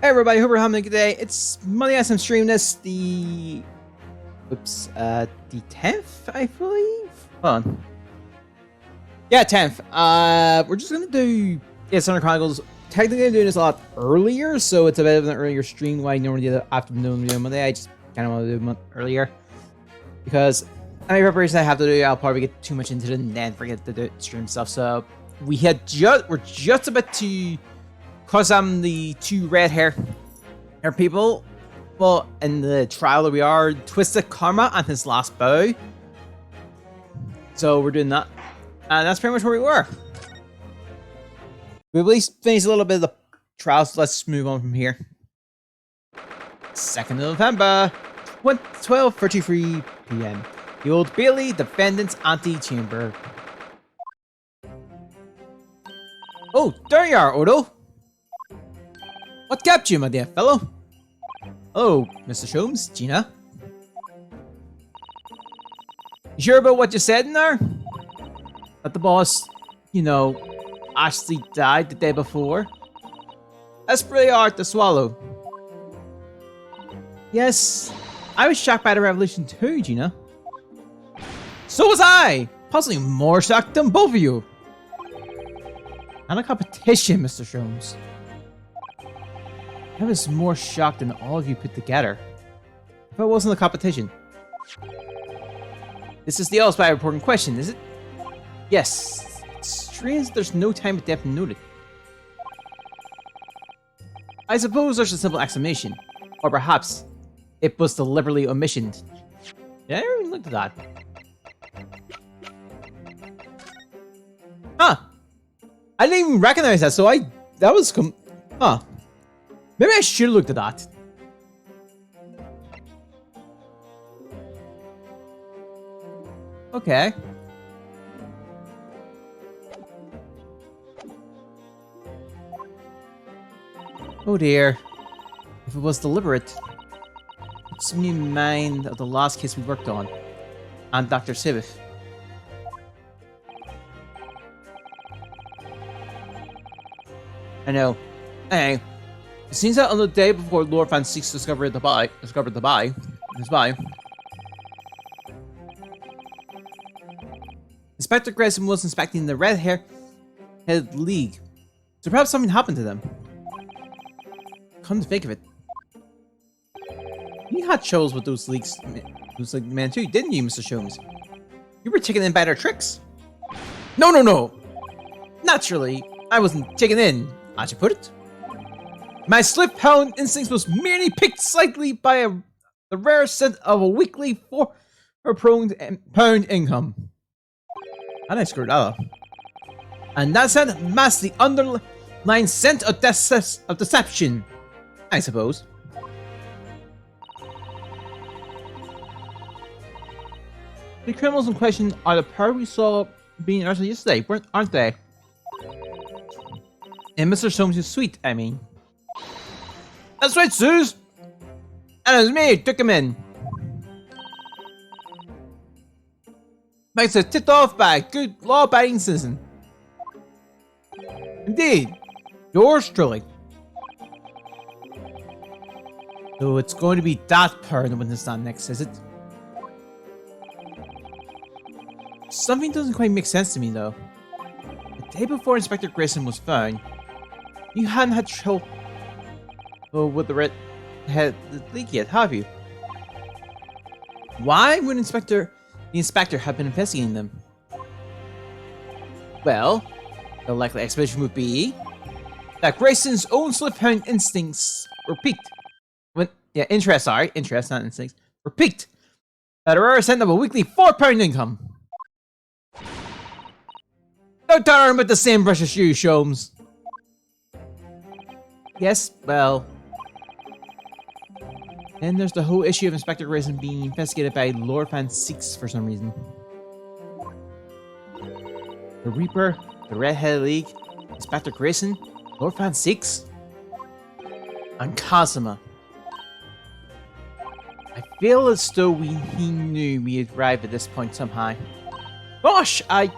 Hey everybody, hope you're having a good day. It's Monday as I'm streaming this, the 10th, I believe? Hold on. Yeah, 10th. We're just gonna do Great Ace Attorney Chronicles. Technically I'm doing this a lot earlier, so it's a bit of an earlier stream why I normally do the afternoon video Monday. I just kinda wanna do it earlier. Because any preparation I have to do, I'll probably get too much into it and then forget to do stream stuff. So we're just about to cross the two red hair people, well, in the trial that we are, Twisted Karma on his last bow. So we're doing that, and that's pretty much where we were. We at least finished a little bit of the trial, so let's move on from here. 2nd of November, 12:33 p.m. The Old Bailey Defendant's Antechamber. Oh, there you are, Odo. What kept you, my dear fellow? Oh, Mr. Sholmes, Gina. You sure about what you said in there? That the boss, you know, actually died the day before? That's pretty hard to swallow. Yes, I was shocked by the revolution too, Gina. So was I! Possibly more shocked than both of you. Not a competition, Mr. Sholmes. I was more shocked than all of you put together. If it wasn't a competition. This is the Allspy report in question, is it? Yes. It's strange there's no time of death noted. I suppose there's a simple explanation. Or perhaps it was deliberately omissioned. Did I even look at that? Huh. I didn't even recognize that, so that was huh. Maybe I should have looked at that. Okay. Oh dear. If it was deliberate, it's me in mind of the last case we worked on. And Dr. Sivith. I know. Anyway. It seems that on the day before Lord Van Six discovered his body, Inspector Grayson was inspecting the Red-Headed League. So perhaps something happened to them. Come to think of it, you had troubles with those men too, didn't you, Mr. Sholmes? You were taken in by their tricks. No. Naturally, I wasn't taken in, as you put it. My slip-hound instincts was merely picked slightly by the rare scent of a weekly £4 income. And I screwed that up. And that scent masked the underlying scent of deception, I suppose. The criminals in question are the pair we saw being arrested yesterday, aren't they? In Mr. Sholmes' suite, I mean. That's right, Suze! And it was me who took him in. Makes it tipped off by a good law-abiding citizen. Indeed. Yours truly. So it's going to be that pair in the witness stand next, is it? Something doesn't quite make sense to me, though. The day before Inspector Grayson was found, you hadn't had trouble with the Red-Headed League yet, have you? Why would the inspector have been investigating them? Well, the likely explanation would be that Grayson's own slip-hound instincts were piqued. Interest, not instincts, were piqued by the rare scent of a weekly £4 income. Don't tar him with the same brush as you, Sholmes. Yes, well. Then there's the whole issue of Inspector Grayson being investigated by Lord Van Six for some reason. The Reaper, the Red-Headed League, Inspector Grayson, Lord Van Six, and Kazuma. I feel as though he knew we had arrived at this point somehow. Gosh, I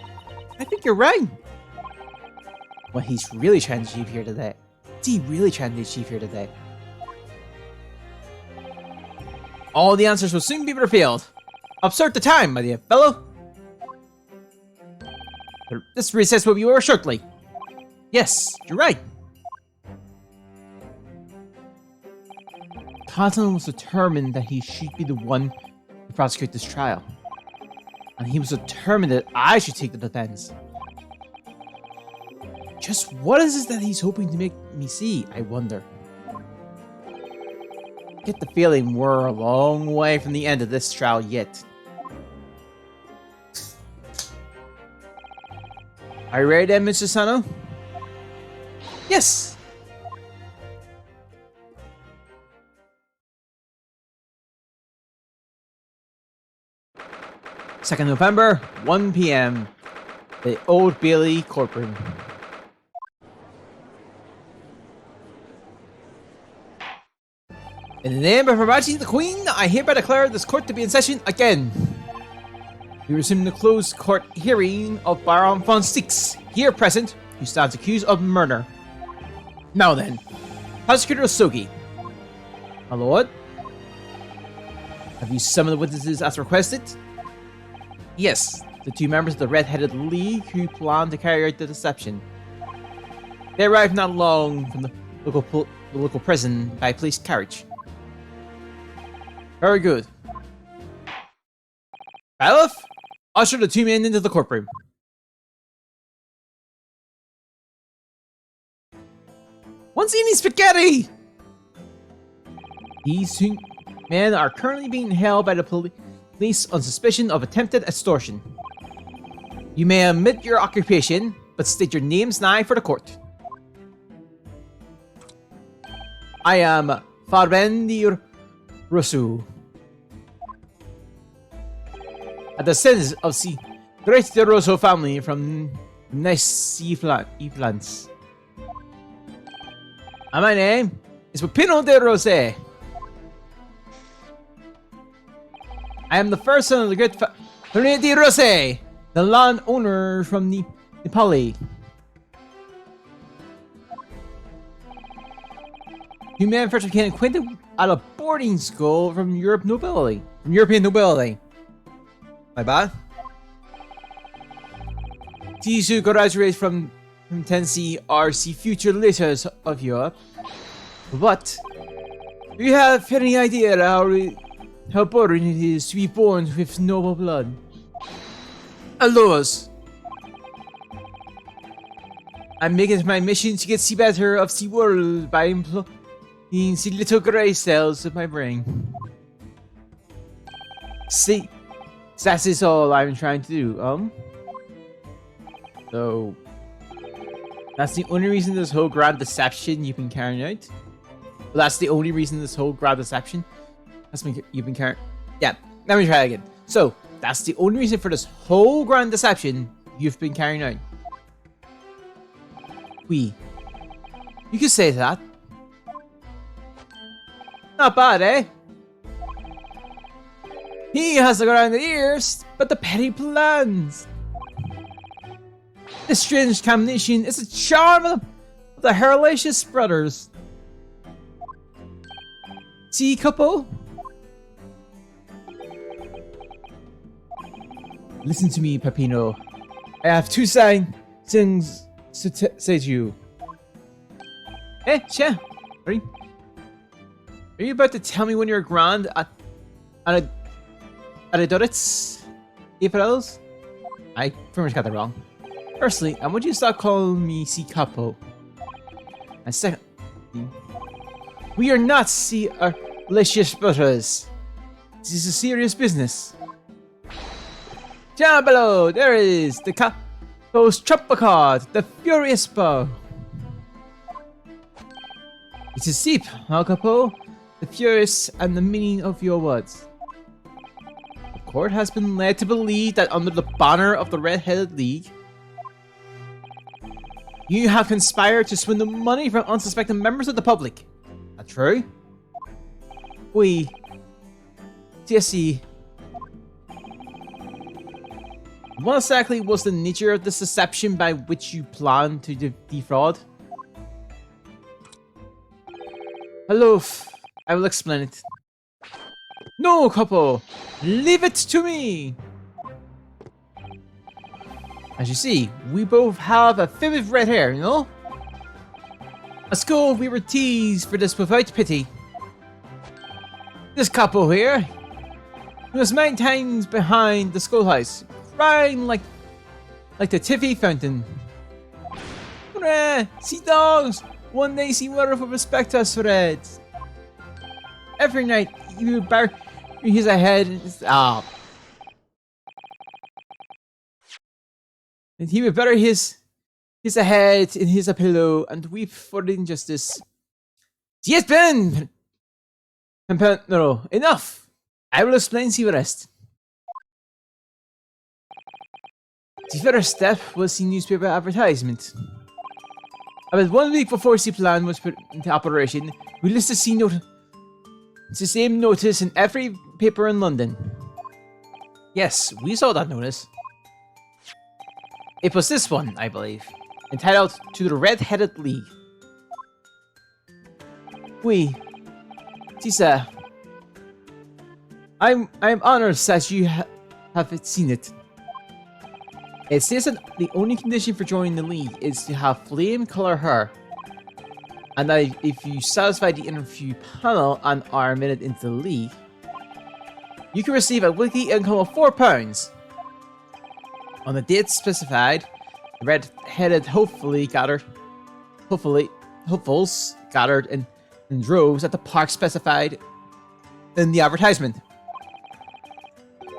think you're right. What he's really trying to achieve here today. What's he really trying to achieve here today? All the answers will soon be revealed. Observe the time, my dear fellow. This recess will be over shortly. Yes, you're right. Cotton was determined that he should be the one to prosecute this trial. And he was determined that I should take the defense. Just what is it that he's hoping to make me see, I wonder? I get the feeling we're a long way from the end of this trial yet. Are you ready then, Mr. Sano? Yes! Second November, 1 p.m. The Old Bailey courtroom. In the name of Her Majesty the Queen, I hereby declare this court to be in session again. We resume the closed court hearing of Baron von Stix, here present, who stands accused of murder. Now then, Prosecutor Sogi. My lord? Have you summoned the witnesses as requested? Yes, the two members of the Red-Headed League who planned to carry out the deception. They arrived not long from the local prison by police carriage. Very good. Bailiff, usher the two men into the courtroom. What's eating spaghetti? These two men are currently being held by the police on suspicion of attempted extortion. You may omit your occupation, but state your names now for the court. I am Farbendi Rosu, a descendant of the Great Rosso family from Nesiflans. And my name is Pepino de Rose. I am the first son of the great René de Rose, the land owner from Nepali. You men first became acquainted at a boarding school from European nobility. My bad. These who graduate from Tennessee are the future leaders of Europe. But do you have any idea how boring it is to be born with noble blood? Alas, I'm making it my mission to get the better of the world by employing the little grey cells of my brain. See, that is all I'm trying to do, So, that's the only reason this whole grand deception you've been carrying out? Well, that's the only reason this whole grand deception you've been carrying... Yeah, let me try that again. So, that's the only reason for this whole grand deception you've been carrying out. You could say that. Not bad, eh? He has the ground ears, but the petty plans. This strange combination is a charm of the Herlacious brothers. See, couple? Listen to me, Peppino. I have two things to say to you. Eh, Che? Are you about to tell me when you're grand at a Doritz? Aprils? I pretty much got that wrong. Firstly, I want you to stop calling me Si Capo. And second, we are not Herlacious brothers. This is a serious business. Down below, there is the Capo's trump card, the Furious Bow. It is deep, huh, Capo? The Furious and the meaning of your words. The court has been led to believe that under the banner of the Red-Headed League, you have conspired to swindle money from unsuspecting members of the public. That true? Oui. TSC. What exactly was the nature of this deception by which you planned to defraud? Hello, I will explain it. No, couple! Leave it to me! As you see, we both have a vivid red hair, you know? At school, we were teased for this without pity. This couple here, he was many times behind the schoolhouse, crying like the Tiffy fountain. Hooray! See dogs! One day see water will respect us for it. Every night, he would bury his head and he would bury his head in his pillow and weep for the injustice. Yes, Ben! No, enough! I will explain the rest. The first step was the newspaper advertisement. About 1 week before the plan was put into operation, we listed the same notice in every paper in London. Yes, we saw that notice. It was this one, I believe, entitled "To the Red-Headed League." Tisa, I'm honored that you have seen it. It says that the only condition for joining the league is to have flame color hair, and that if you satisfy the interview panel and are admitted into the league, you can receive a weekly income of £4. On the date specified, the red-headed hopefuls gathered in droves at the park specified in the advertisement.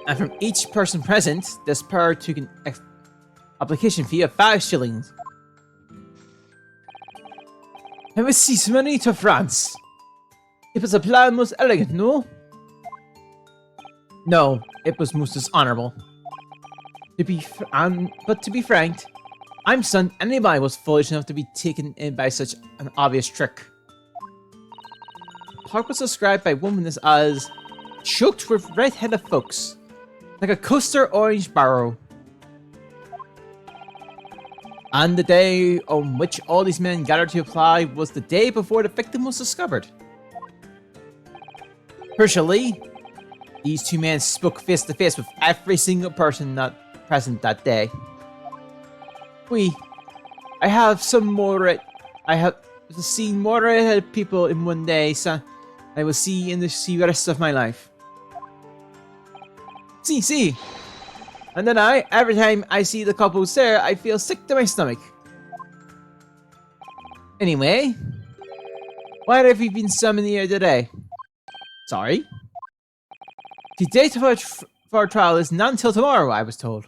And from each person present, this pair took an application fee of 5 shillings. And we see money to France. It was a plan most elegant, no? No, it was most dishonorable. But to be frank, I'm stunned anybody was foolish enough to be taken in by such an obvious trick. The park was described by women as choked with red-headed folks, like a coaster orange barrow. And the day on which all these men gathered to apply was the day before the victim was discovered. Crucially, these two men spoke face to face with every single person present that day. I have seen more red-headed people in one day, so I will see in the rest of my life. See. And then every time I see the couples there, I feel sick to my stomach. Anyway, why have you been summoned here today? Sorry? The date for our trial is not until tomorrow, I was told.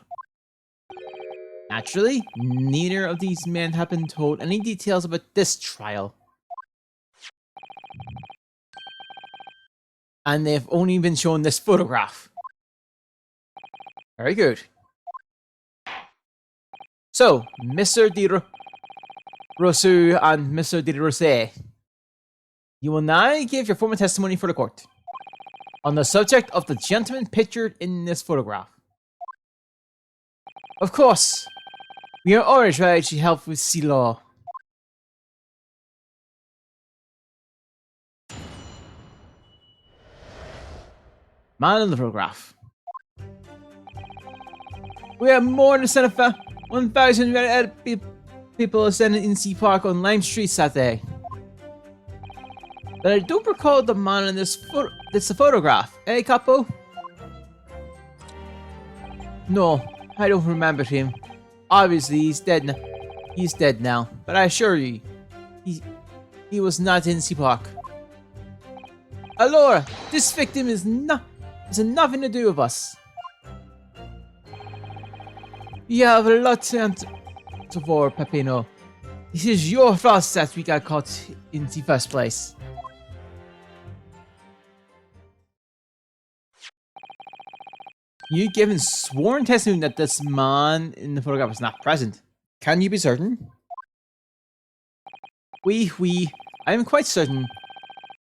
Naturally, neither of these men have been told any details about this trial. And they've only been shown this photograph. Very good. So, Mr. de Rousseau and Mr. de Rosé, you will now give your formal testimony for the court on the subject of the gentleman pictured in this photograph. Of course, we are always ready to help with the law. Man in the photograph. We have more than 1,000 red-headed people ascending in Sea Park on Lime Street Saturday. But I don't recall the man in this photograph, eh, Capo? No, I don't remember him. Obviously, he's dead now. He's dead now, but I assure you, he was not in Sea Park. Allora, this victim has nothing to do with us. You have a lot to answer for, Peppino. This is your fault that we got caught in the first place. You've given sworn testimony that this man in the photograph is not present. Can you be certain? I am quite certain.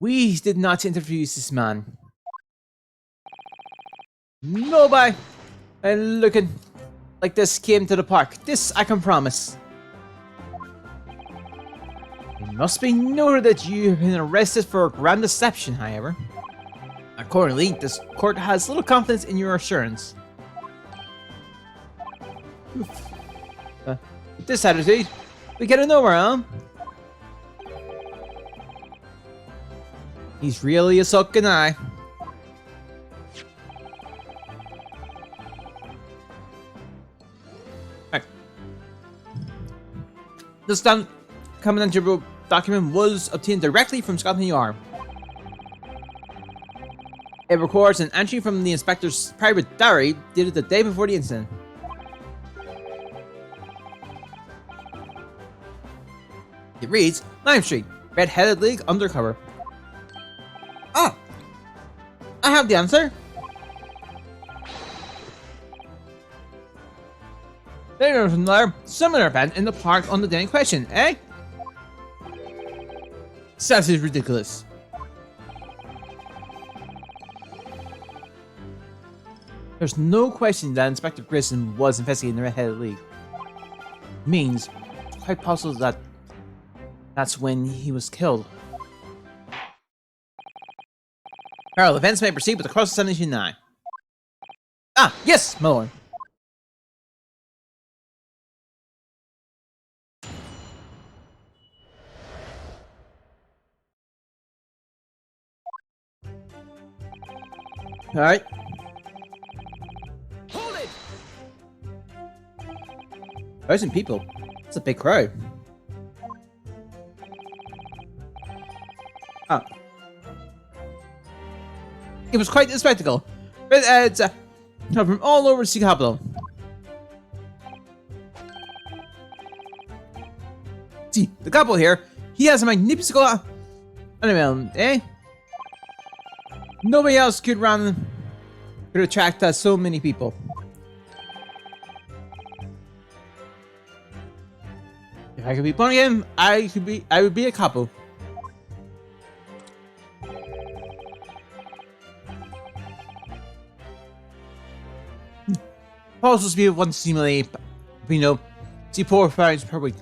We did not interview this man. Nobody looking like this came to the park. This I can promise. It must be noted that you have been arrested for a grand deception, however. Accordingly, this court has little confidence in your assurance. With this attitude, we get nowhere, huh? He's really a sucking eye. This confidential document was obtained directly from Scotland Yard. It records an entry from the inspector's private diary dated the day before the incident. It reads, Lime Street, Red-Headed League undercover. Ah! I have the answer. There was another similar event in the park on the day in question, eh? That is ridiculous. There's no question that Inspector Grissom was investigating the Red-Headed League. Means it's quite possible that that's when he was killed. Parallel events may proceed with the cross of 729. Ah, yes, my lord. All right. Hold it. 1,000 people. That's a big crowd. Ah. It was quite a spectacle. It's from all over the capital. See, the couple here, he has a magnificent animal, eh? Nobody else could attract so many people. If I could be born again, I would be a couple. Supposed to be one seemingly, see 4 pounds per week.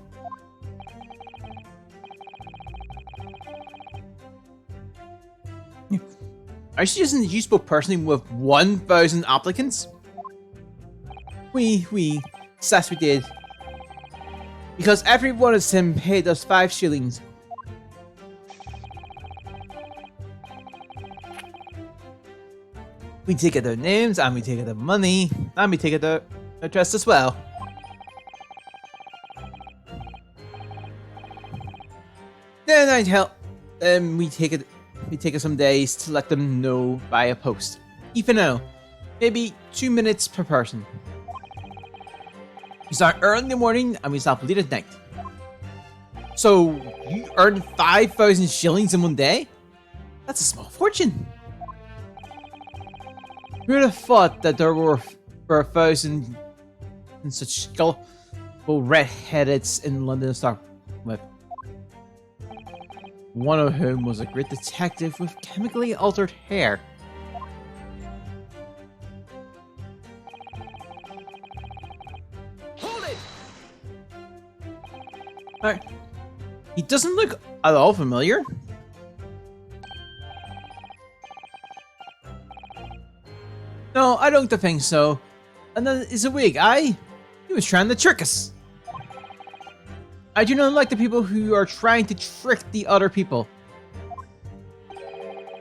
Are you using the useful person with 1,000 applicants? Yes, we did. Because every one of them paid us 5 shillings. We take their names, and we take their money, and we take their address as well. Then I tell them we take it some days to let them know via post. Even now, maybe 2 minutes per person. We start early in the morning and we stop late at night. So you earn 5,000 shillings in one day? That's a small fortune. Who would have thought that there were 1,000 such skillful red-headeds in London to start with? One of whom was a great detective with chemically altered hair. Hold it! Alright. He doesn't look at all familiar. No, I don't think so. And then it's a wig, aye? He was trying to trick us. I do not like the people who are trying to trick the other people,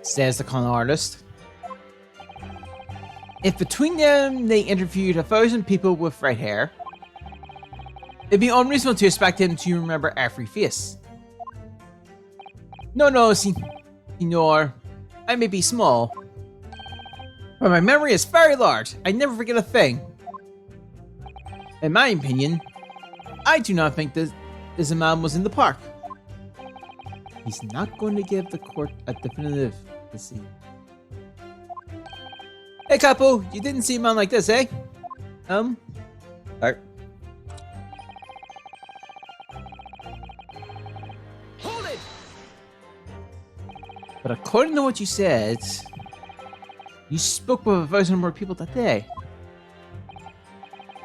says the con artist. If between them they interviewed 1,000 people with red hair, it'd be unreasonable to expect him to remember every face. No, senor. I may be small, but my memory is very large. I never forget a thing. In my opinion, I do not think this man was in the park. He's not going to give the court a definitive decision. Hey, Capo, you didn't see a man like this, eh? Sorry. Hold it! But according to what you said, you spoke with 1,000 more people that day.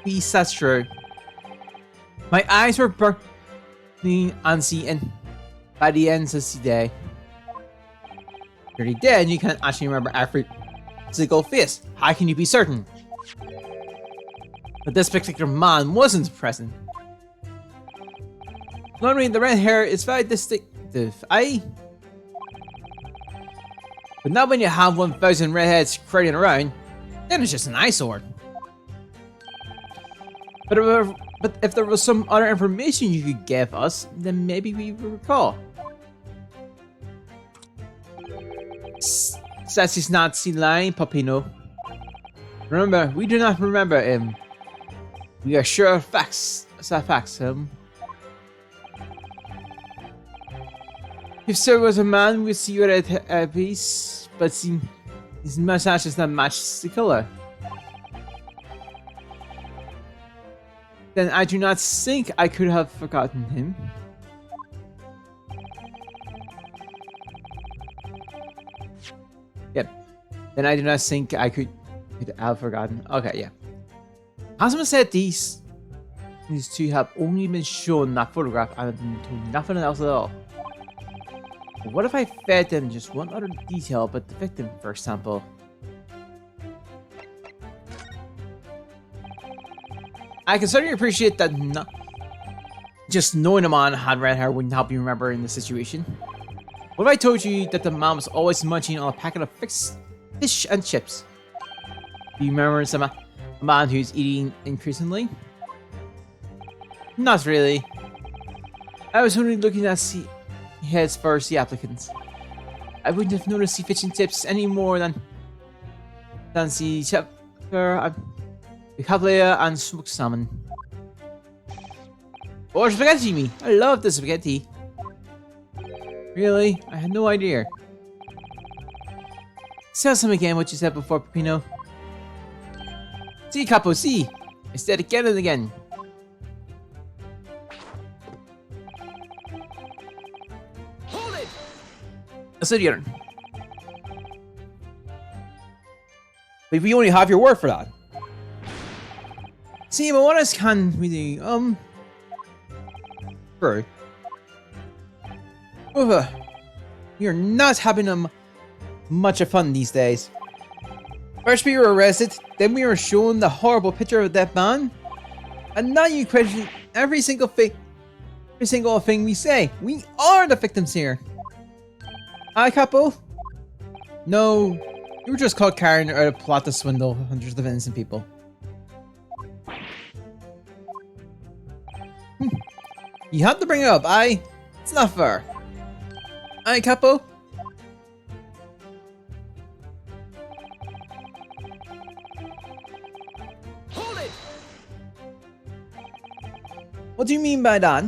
Yes, that's true. My eyes were burning on seeing by the end of the day. You're already dead and you can't actually remember every single face. How can you be certain? But this particular man wasn't present. Normally, the red hair is very distinctive, aye? But not when you have 1,000 redheads crowding around, then it's just an eyesore. But if there was some other information you could give us, then maybe we would recall. Says he's not seen lying, Papino. Remember, we do not remember him. We are sure of facts. If Sir was a man, we'd see you at a piece, but his mustache does not match the color. Then I do not think I could have forgotten him. Yep. Then I do not think I could have forgotten. Okay, yeah. Hasma said these two have only been shown that photograph and been told nothing else at all. But what if I fed them just one other detail about the victim, for example? I can certainly appreciate that just knowing a man had red hair wouldn't help you remember in the situation. What if I told you that the man was always munching on a packet of fish and chips? Do you remember a man who's eating increasingly? Not really. I was only looking at heads for the applicants. I wouldn't have noticed the fish and chips any more than the chopper, the cavalera, and smoked salmon. Or spaghetti me! I love the spaghetti. Really? I had no idea. Tell some again what you said before, Peppino. See, Capo, see! I said again and again. Hold it! I said again. But we only have your word for that. See, but what else can we do? True. You're not having much of fun these days. First we were arrested, then we were shown the horrible picture of that man, and now you question every single thing we say. We are the victims here. Aye, Capo? No, you were just caught carrying out a plot to swindle hundreds of innocent people. You have to bring it up, aye? It's not fair. Aye, Capo? Hold it! What do you mean by that?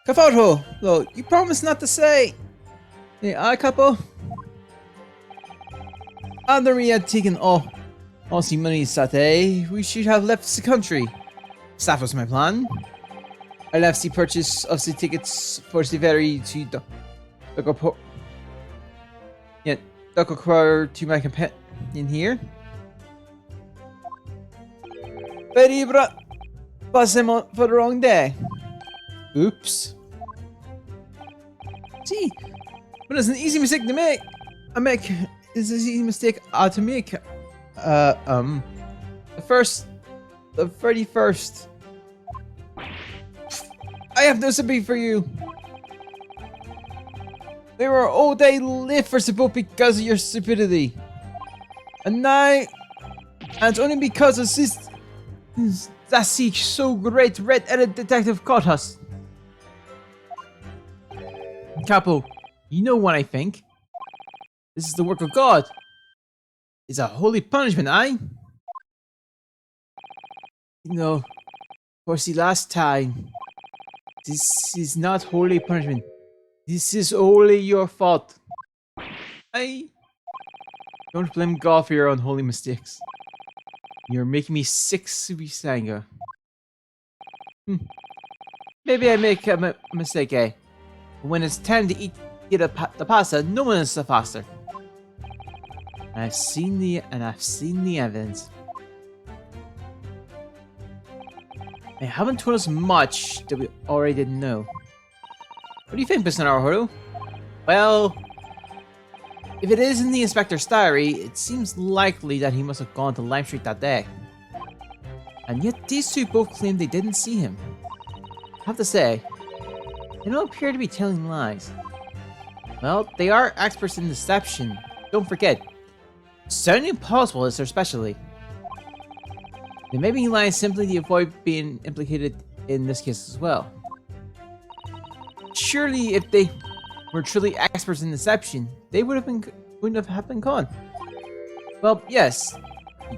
Cafoto, look, you promised not to say. Yeah, aye, Capo? After we had taken all the money Saturday, we should have left the country. That was my plan. I left the purchase of the tickets for the ferry to Dokokor to my companion here. But bus him on for the wrong day. Oops. See, but it's an easy mistake to make. It's an easy mistake to make. The 31st. I have no sympathy for you. They were all day live for support because of your stupidity. And now, and it's only because of this that so great red-headed detective caught us. Capo, you know what I think? This is the work of God. It's a holy punishment, aye? You know, for the last time. This is not holy punishment. This is only your fault. Don't blame God for your unholy mistakes. You're making me sick, Subisanga. Maybe I make a mistake, eh? But when it's time to eat the pasta, no one is the faster. I've seen the evidence. They haven't told us much that we already didn't know. What do you think, Mr. Naruto? Well, If it is in the inspector's diary, it seems likely that he must have gone to Lime Street that day. And yet these two both claim they didn't see him. I have to say, they don't appear to be telling lies. Well, they are experts in deception. Don't forget, it's certainly impossible is their specialty. They may be lying simply to avoid being implicated in this case as well. Surely, if they were truly experts in deception, they wouldn't have been caught. Well, yes,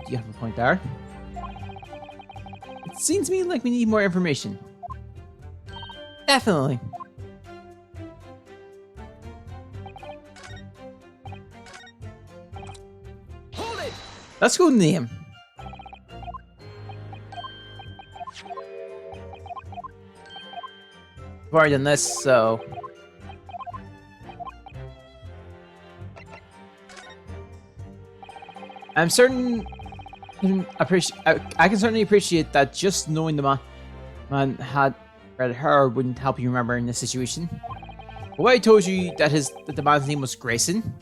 you have a point there. It seems to me like we need more information. Definitely. Hold it! Let's go name. I've already done this, so... I'm certain... I can certainly appreciate that just knowing the man had read her wouldn't help you remember in this situation. But what I told you that the man's name was Grayson?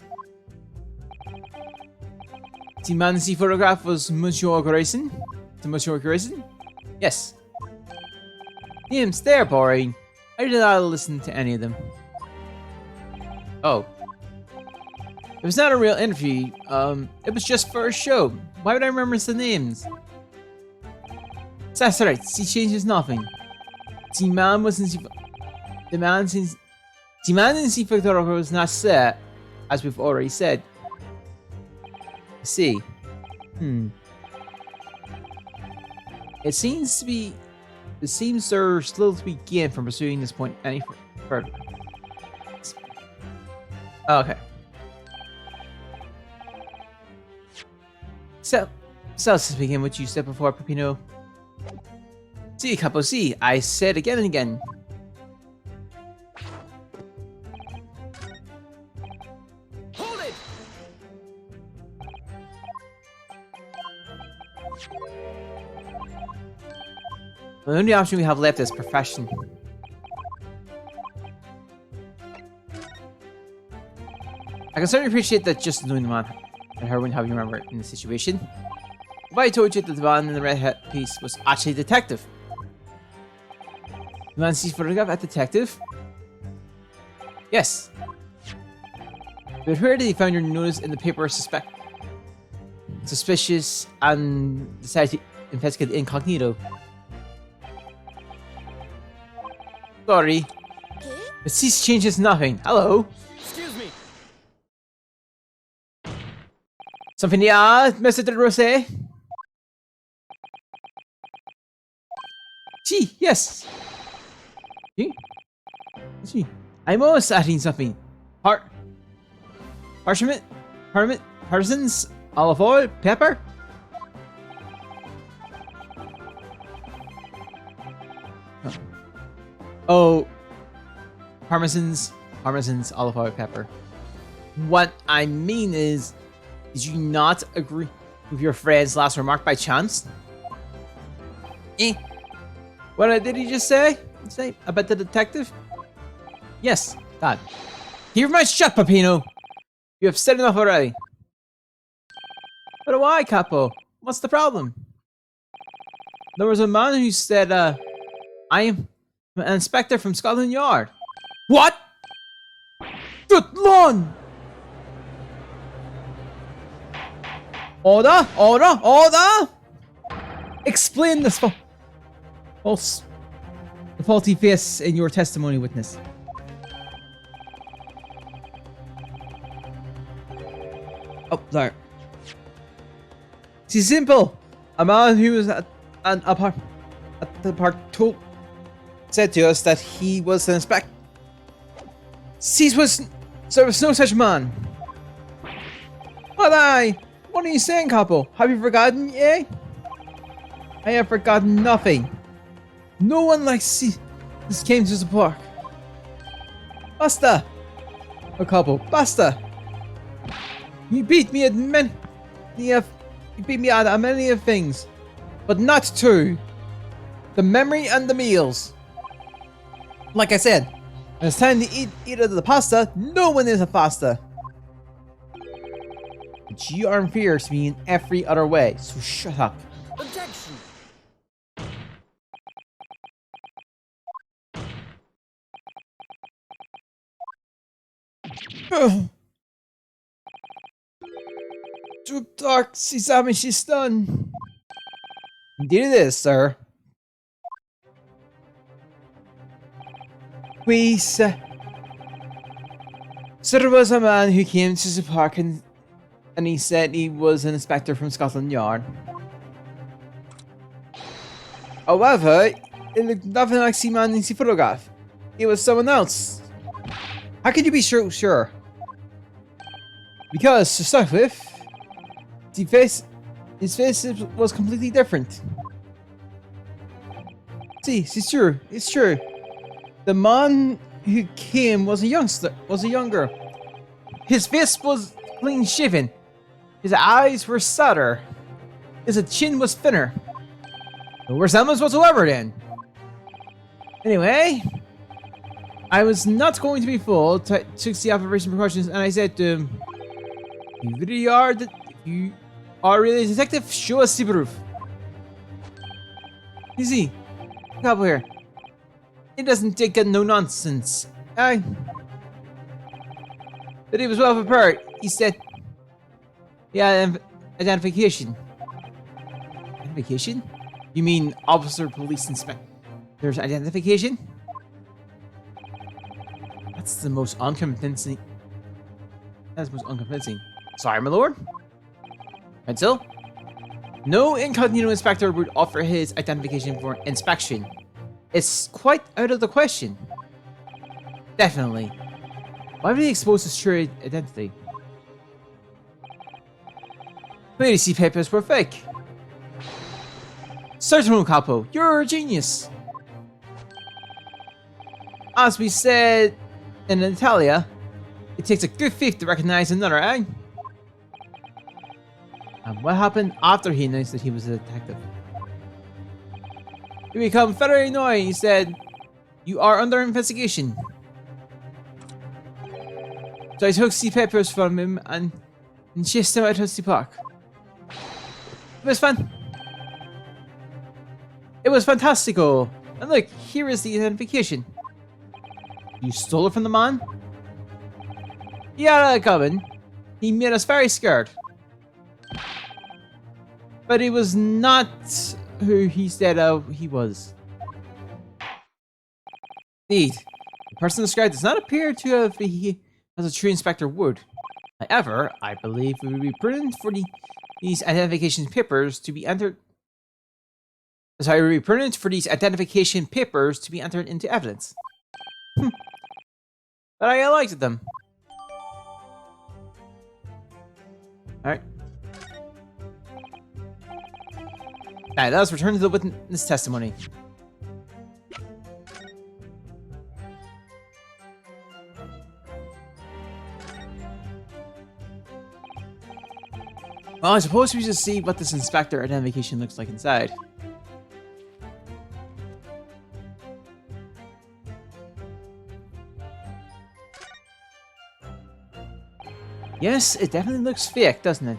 The man's photograph was Monsieur Grayson? The Monsieur Grayson? Yes. Names, they're boring. I did not listen to any of them. Oh. It was not a real interview. It was just for a show. Why would I remember the names? That's right. She changes nothing. The man in the photograph was not set, as we've already said. I see. It seems they're still to be gained from pursuing this point any further. Okay. So let's begin what you said before, Peppino. See, Capo, see, I said again and again. Hold it! The only option we have left is profession. I can certainly appreciate that just knowing the man and her wouldn't have you remember in the situation. If I told you that the man in the red hat piece was actually a detective. The man sees photograph at detective? Yes. But where did he find your notice in the paper suspicious and decided to investigate incognito? Sorry. But cease changes nothing. Hello. Excuse me. Something to add, Mr. De Rosé? Gee, yes. Gee, I'm almost adding something. Parsons, olive oil, pepper. Oh, parmesans, olive oil, pepper. What I mean is, did you not agree with your friend's last remark by chance? What did he just say? Say about the detective? Yes, that. Keep your mouth shut, Peppino. You have said enough already. But why, Capo? What's the problem? There was a man who said, I am an inspector from Scotland Yard. What? Good Lord! Order! Explain this the faulty face in your testimony, witness. Oh, sorry. It's simple. A man who was at the park said to us that he was an inspector. There was no such man. What are you saying, Capo? Have you forgotten, eh? I have forgotten nothing. No one likes this came to the park. Basta! Oh, Capo, basta! You beat me at many of things, but not two. The memory and the meals. Like I said, when it's time to eat of the pasta, no one is a pasta. But you are inferior to me in every other way, so shut up. Objection! Tak, si sami si stun. Indeed it is, sir. Please. So there was a man who came to the park and he said he was an inspector from Scotland Yard. However, it looked nothing like the man in the photograph. It was someone else. How could you be sure? Because, to start with, his face was completely different. See, it's true. It's true. The man who came was a younger. His face was clean shaven. His eyes were sadder. His chin was thinner. No resemblance whatsoever then. Anyway, I was not going to be fooled. Took the operation precautions and I said to him, you are really a detective? Show us the proof. Easy. Come up here. It doesn't take no nonsense. But he was well prepared. He said, yeah, identification. Identification? You mean officer, police, inspector? There's identification? That's the most unconvincing. That's the most unconvincing. Sorry, my lord. Until no incognito inspector would offer his identification for inspection. It's quite out of the question. Definitely. Why would he expose his true identity? Legacy papers were fake. Certainly, Capo, you're a genius. As we said in Italia, it takes a good thief to recognize another, eh? And what happened after he announced that he was a detective? He became very annoying. He said, "You are under investigation." So I took the papers from him and chased him out of the park. It was fun. It was fantastico. And look, here is the identification. You stole it from the man? Yeah, coming. He made us very scared. But he was not who he said he was. Indeed, the person described does not appear to have be as a true inspector would. However, I believe it would be prudent for these identification papers to be entered. Sorry, it would be prudent for these identification papers to be entered into evidence. But I liked them. Alright. Alright, let us return to the witness testimony. Well, I suppose we should see what this inspector identification looks like inside. Yes, it definitely looks fake, doesn't it?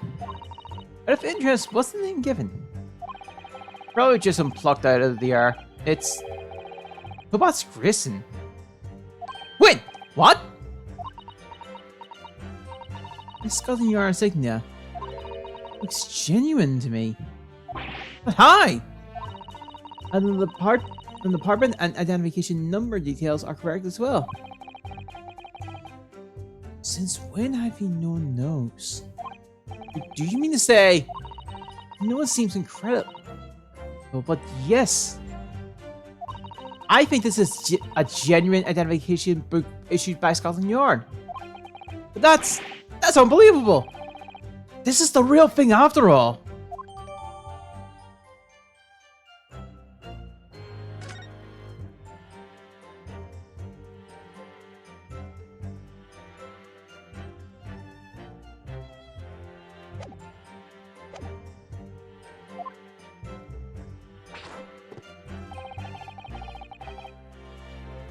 Out of interest, what's the name given? Probably just some plucked out of the air. It's... What's Grissom? Wait! What? This Scotland Yard insignia looks genuine to me. But hi! And the department and identification number details are correct as well. Since when have you known those? Do you mean to say... No, it seems incredible. Oh, but yes. I think this is a genuine identification book issued by Scotland Yard. But that's unbelievable. This is the real thing after all.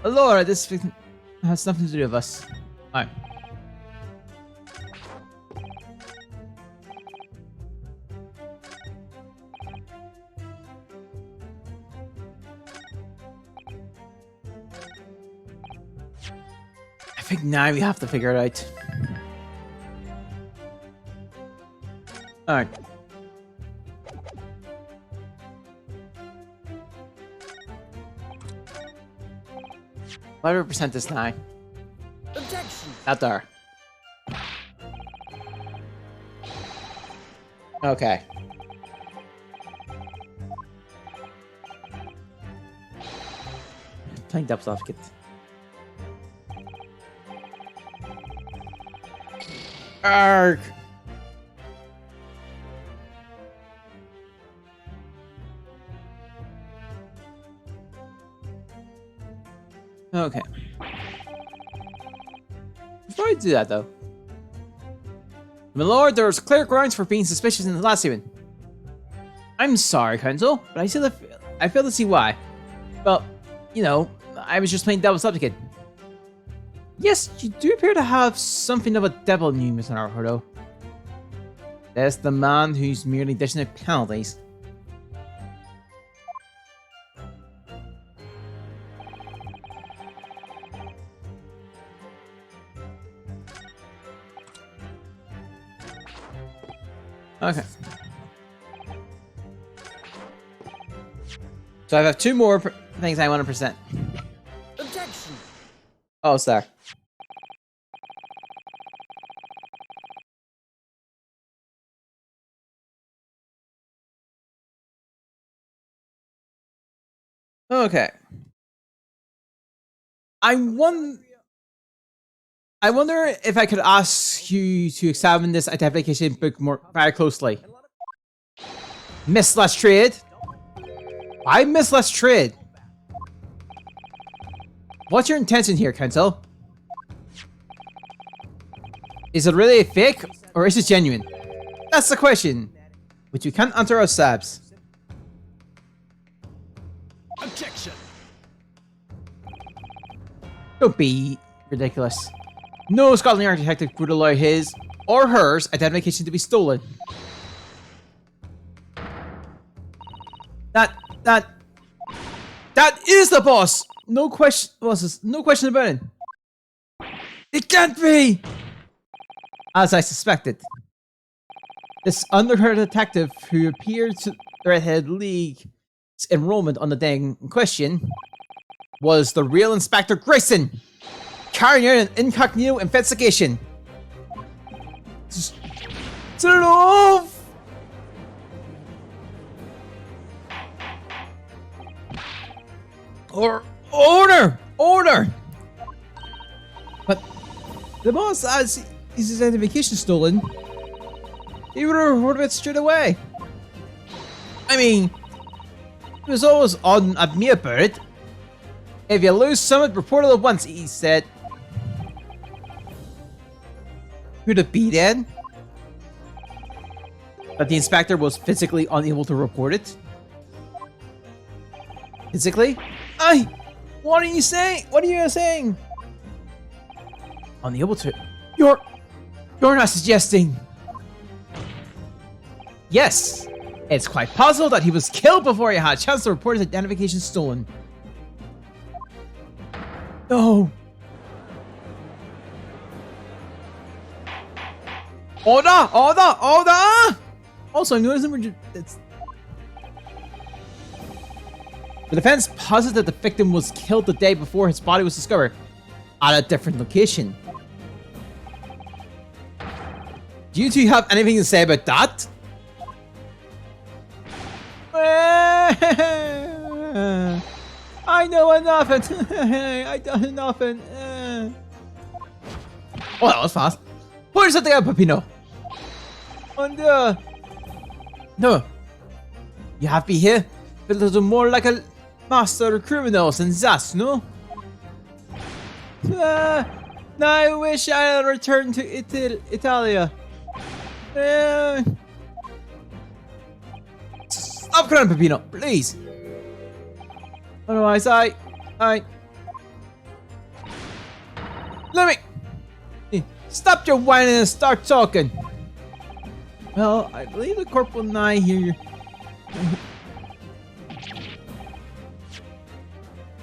Laura, this has nothing to do with us. Alright. think now we have to figure it out. Alright. What percent is now? Objection. Not there. Okay. Playing devil's advocate. Arg. Okay. Before I do that, though, my lord, there's clear grounds for being suspicious in the last hearing. I'm sorry, Counsel, but I fail to see why. Well, you know, I was just playing devil's advocate. Yes, you do appear to have something of a devil in you, Mr. Naruto. That's the man who's merely dishing out penalties. Okay. So I have two more things I want to present. Objection. Oh, it's there. Okay. I wonder if I could ask you to examine this identification book very closely. Miss Lestrade? Why Miss Lestrade? What's your intention here, Counsel? Is it really a fake, or is it genuine? That's the question, which we can't answer ourselves. Objection. Don't be ridiculous. No Scotland Yard detective would allow his or hers identification to be stolen. That is the boss. No question. No question about it. It can't be. As I suspected, this undercover detective who appeared to Redhead League's enrollment on the day in question was the real Inspector Grayson, carrying out an incognito investigation. Turn it off! Order! But the boss has his identification stolen. He would have reported it straight away. I mean, he was always on at me about it. If you lose Summit, report it at once, he said. Could it be then that the inspector was physically unable to report it? Physically? What are you saying? What are you saying? Unable to. You're not suggesting. Yes, it's quite possible that he was killed before he had a chance to report his identification stolen. No. Order! Also, I'm noticing the defense posits that the victim was killed the day before his body was discovered at a different location. Do you two have anything to say about that? I know nothing. I done nothing. Oh, that was fast. Pull something up, Peppino. And no, you have to be here. But a little more like a master of criminals than that, no? Now I wish I had returned to Italia. Stop crying, Peppino, please. Otherwise, let me stop your whining and start talking. Well, I believe the Corporal Nye here.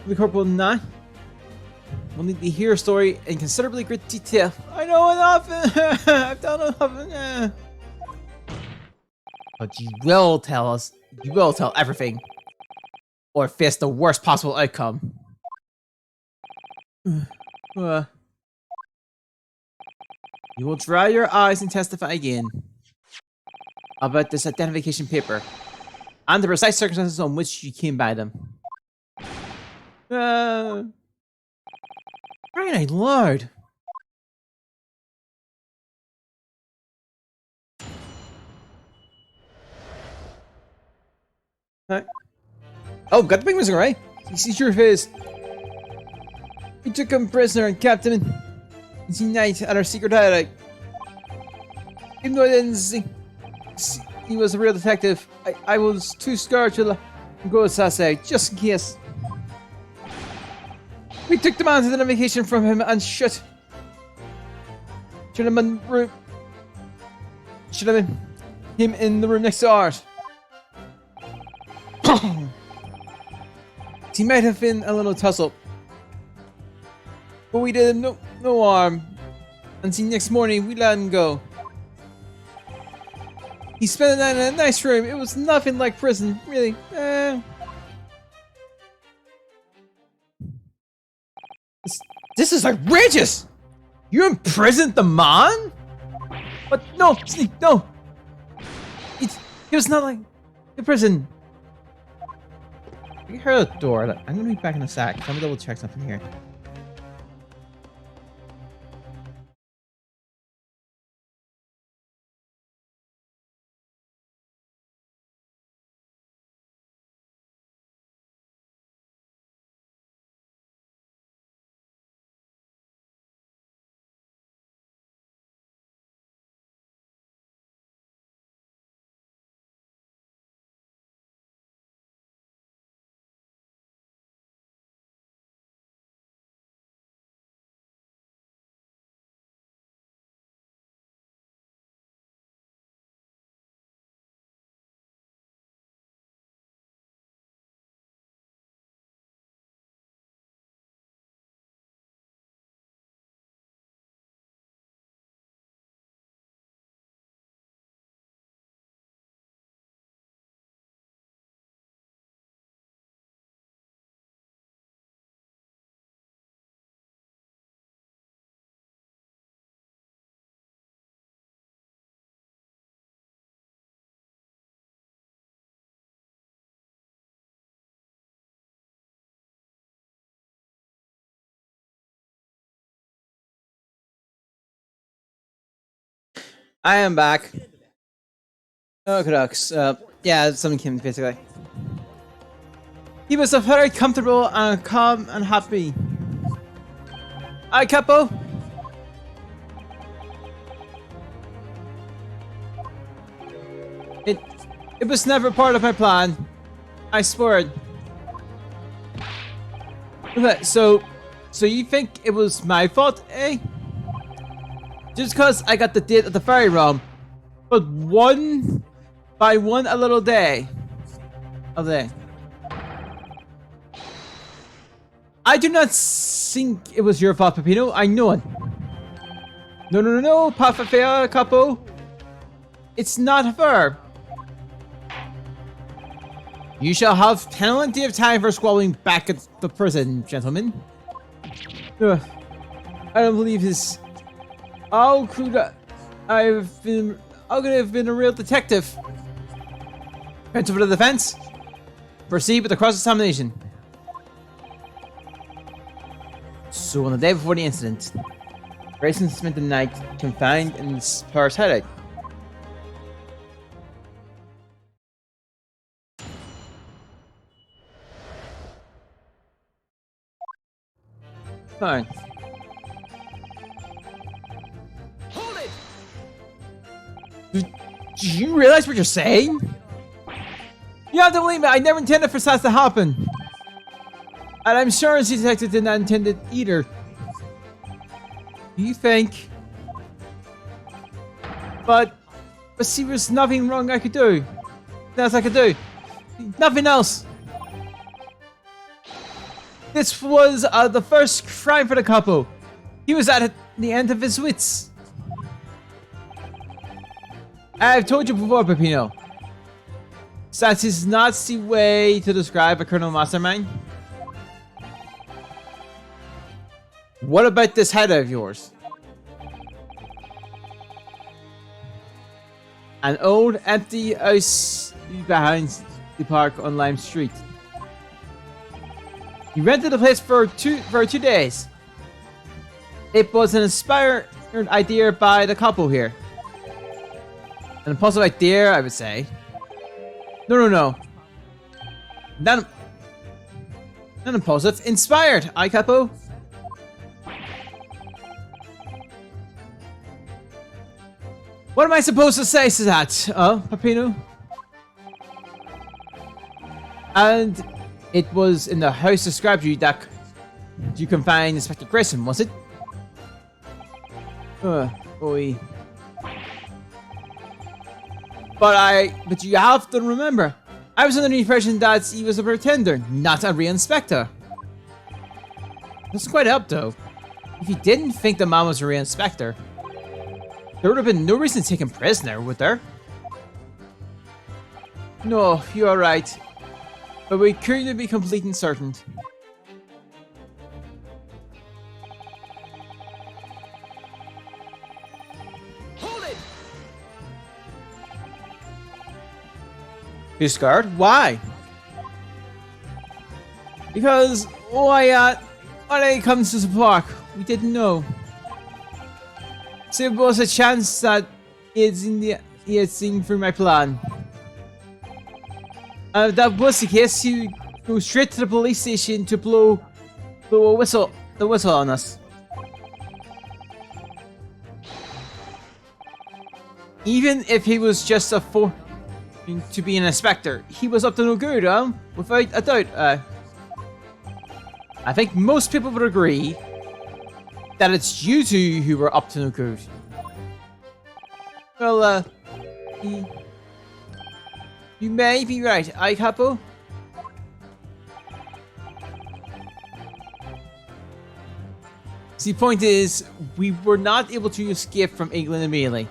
The Corporal Nye. We'll need to hear a story in considerably great detail. I know enough. I've done enough. But you will tell us. You will tell everything, or face the worst possible outcome. You will dry your eyes and testify again about this identification paper and the precise circumstances on which you came by them. Very loud. Oh, got the big missing, right? He sees your face. We took him prisoner and kept him in night at our secret hideout. Even though I didn't see he was a real detective, I was too scared to let him go assassinate, just in case. We took the man's identification from him and should have been him in the room next to ours. He might have been a little tussle, but we did him no harm. And see, next morning we let him go. He spent the night in a nice room. It was nothing like prison, really. This is outrageous! You imprisoned the man? But no, Sneak, no! It was not like the prison. I heard a door. I'm gonna be back in a sec. Let me double check something here. I am back. Oh, Canucks. Yeah, something came basically. He was very comfortable and calm and happy. Aye, Capo. It was never part of my plan. I swear it. Okay, so you think it was my fault, eh? Just because I got the date at the ferry wrong, but one by one a little day. I do not think it was your fault, Peppino. I know it. No, Pafafea, Capo. It's not fair. You shall have plenty of time for squabbling back at the prison, gentlemen. I don't believe this. How could I have been a real detective? Counsel for the defense. Proceed with the cross-examination. So on the day before the incident, Grayson spent the night confined in Paris hideout. Fine. Hold it! Do you realize what you're saying? You have to believe me, I never intended for that to happen. And I'm sure the detective did not intend it either. Do you think? But see, there's nothing wrong I could do. Nothing else I could do. Nothing else. This was the first crime for the couple. He was at the end of his wits. I've told you before, Peppino. That is not the way to describe a criminal mastermind. What about this head of yours? An old, empty house behind the park on Lime Street. He rented the place for two days. It was an inspired idea by the couple here. An impulsive idea, I would say. No. Not impulsive. Inspired, I couple. What am I supposed to say to that, Peppino? And it was in the house described you that you confined Inspector Grayson, was it? Boy. But you have to remember, I was under the impression that he was a pretender, not a real inspector. That's quite up though. If you didn't think the man was a real inspector, there would have been no reason to take him prisoner, would there? No, you are right. But we couldn't be complete and certain. Hold it! You're scared? Why? Because, when it comes to the park, we didn't know. So there was a chance that he had seen through my plan. If that was the case, he go straight to the police station to blow the whistle on us. Even if he was just to be an inspector, he was up to no good, without a doubt. I think most people would agree that it's you two who were up to no good. Well, you may be right, I couple. The point is, we were not able to escape from England immediately.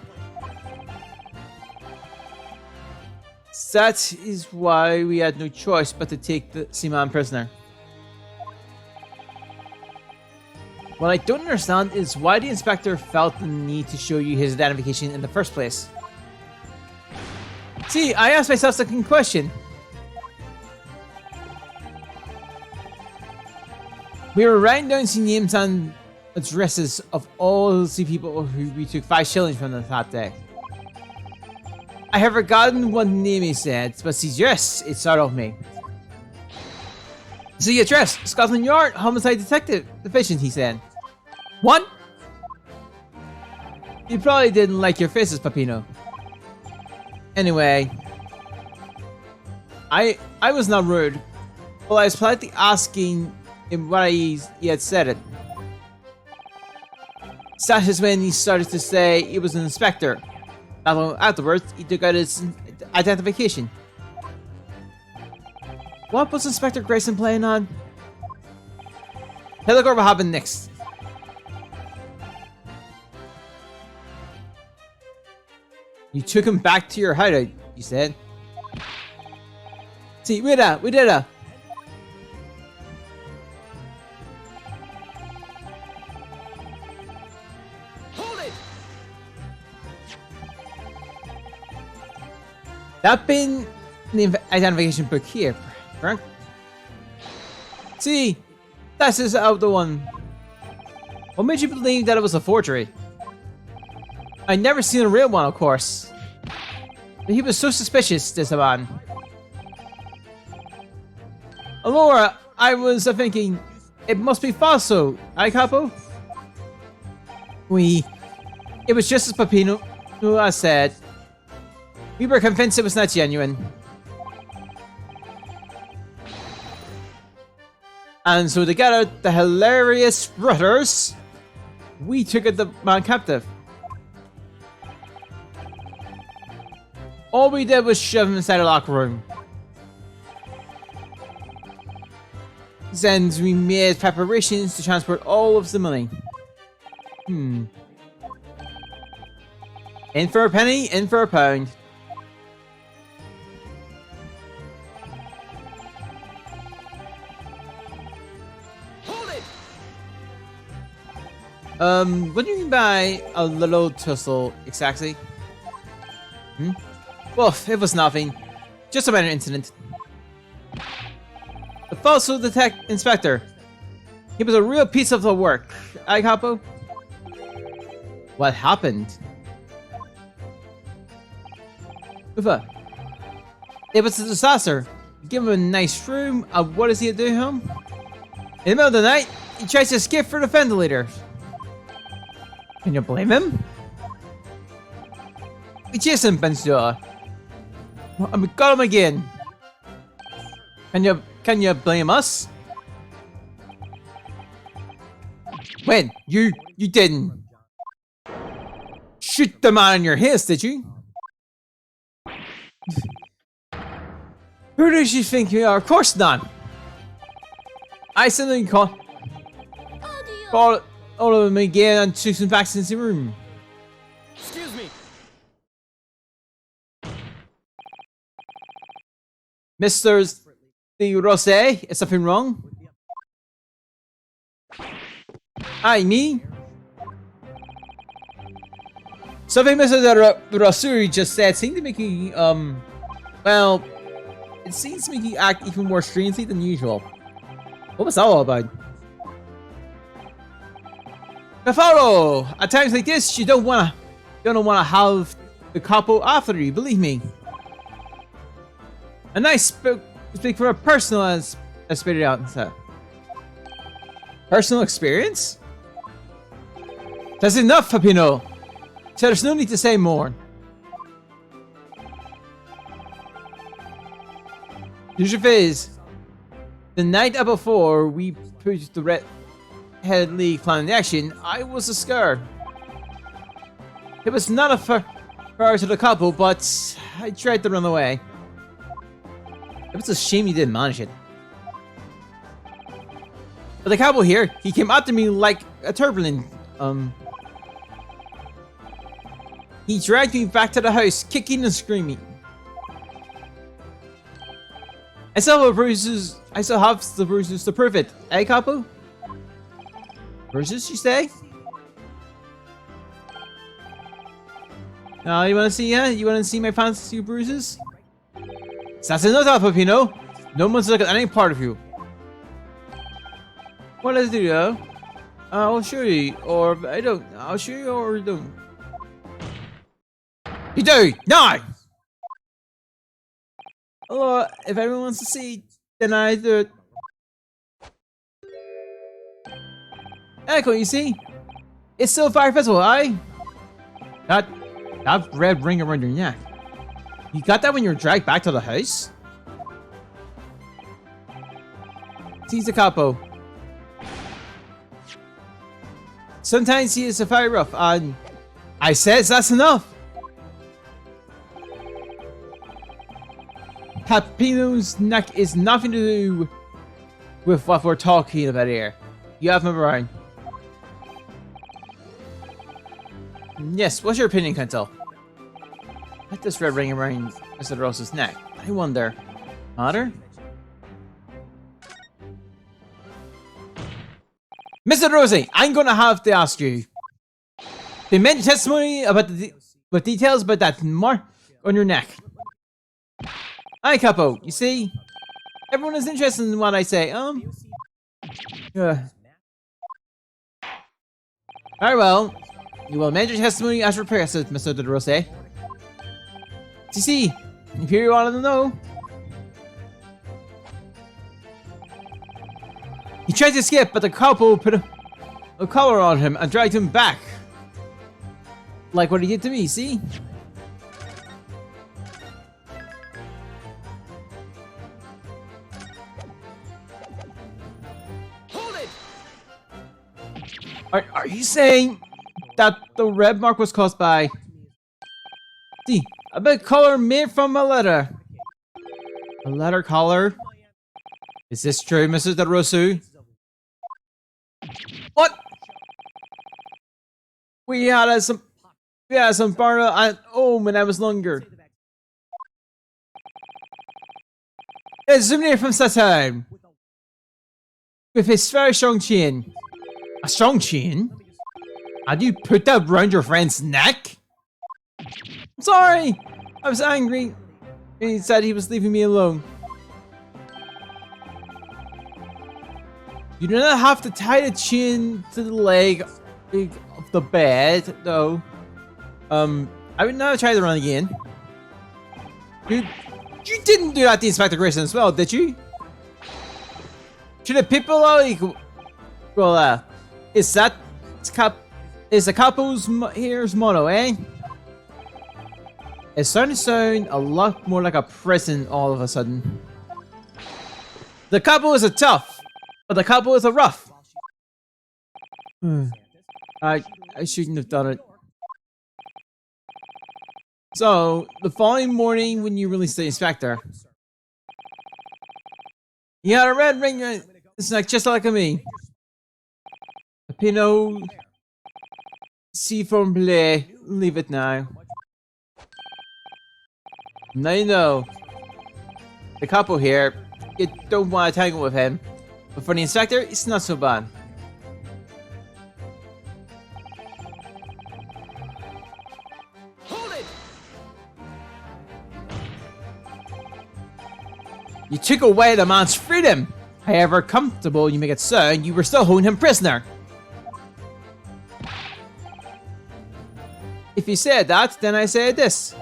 That is why we had no choice but to take the seaman prisoner. What I don't understand is why the inspector felt the need to show you his identification in the first place. See, I asked myself the same question. We were writing down some names and addresses of all the people who we took 5 shillings from that day. I have forgotten what name he said, but yes, it startled me. So the address, Scotland Yard, Homicide Detective Division, he said. What? You probably didn't like your faces, Peppino. Anyway, I was not rude. Well, I was politely asking him why he had said it. That is when he started to say he was an inspector. Not long afterwards, he took out his identification. What was Inspector Grayson playing on? Hey, look what happened next. You took him back to your hideout, you said. See, we did it. Hold it! That been the identification book here, correct? See, this is out the one. What made you believe that it was a forgery? I never seen a real one, of course. But he was so suspicious, this man. Alora, I was thinking, it must be falso, I capo? It was just as Peppino who I said. We were convinced it was not genuine. And so to get out the hilarious brothers, we took the man captive. All we did was shove him inside a locker room. And we made preparations to transport all of the money. In for a penny, in for a pound. Hold it! What do you mean by a little tussle exactly? Well, it was nothing. Just a minor incident. The fossil inspector. He was a real piece of the work. Aye, Capo? What happened? Ufa. It was a disaster. Give him a nice room. What does he do home? In the middle of the night, he tries to skip for the ventilators. Can you blame him? We chased him, Bensua. And we got him again. Can you blame us? When? You didn't shoot the man in your heels, did you? Who does she think you are? Of course not. I suddenly call all of them again and took them back into the room. Excuse me. Mr. The Rose, is something wrong? Aye, me? Something Mr. Rasuri just said seemed to make you, well, it seems to make you act even more strangely than usual. What was that all about? Cafaro! At times like this, you don't wanna have the couple after you, believe me. A nice speak for a personal as spit it out and said. Personal experience? That's enough, Papino. So there's no need to say more. The truth is, the night before we put the Red-Headed League plan in action, I was scared. It was not a far to the couple, but I tried to run away. It was a shame you didn't manage it. But the cowboy here, he came after me like a turbulent, he dragged me back to the house, kicking and screaming. I still have the bruises to prove it. Eh, Capo? Bruises, you say? You wanna see, You wanna see my fancy bruises? That's enough, Papino. No one's looking at any part of you. What does it do, though? I'll show you, or I don't. I'll show you, or don't. You do! No! Hello, if everyone wants to see, then I do it. Echo, you see? It's still Fire Festival, aye? That red ring around your neck. You got that when you were dragged back to the house? Tease the capo. Sometimes he is a fire rough, and I says that's enough. Papino's neck is nothing to do with what we're talking about here. You have me right. Yes, what's your opinion, Kentel? Let this red ring around Mr. Rose's neck. I wonder. Matter? Mr. Rosie, I'm gonna have to ask you. They made testimony about with details about that mark on your neck. Hi, Capo. You see, everyone is interested in what I say. Very well. You will amend your testimony as requested, Mr. De Rose. You see, if you want to know, he tried to escape, but the couple put a collar on him and dragged him back. Like what he did to me, see? Hold it! Are you saying that the red mark was caused by... See, a big collar made from a letter. A letter collar? Is this true, Mrs. DeRosu? What? We had some bar at home when I was younger. It's Zimni from Saturn. With his very strong chin. A strong chin? How do you put that around your friend's neck? I'm sorry. I was angry. He said he was leaving me alone. You do not have to tie the chin to the leg of the bed, though. I would not try to run again. You didn't do that to Inspector Grayson as well, did you? Should the people like, well, is the capo's here's motto, eh? It's starting to sound a lot more like a prison all of a sudden. The capo is a tough, but the capo is a rough. I shouldn't have done it. So, the following morning when you released the inspector, you had a red ring, it's like just like me. A Pinot Seafoam Blé, leave it now. Now you know. The couple here, you don't want to tangle with him. But for the inspector, it's not so bad. You took away the man's freedom. However comfortable you make it sound, you were still holding him prisoner. If you said that, then I say this.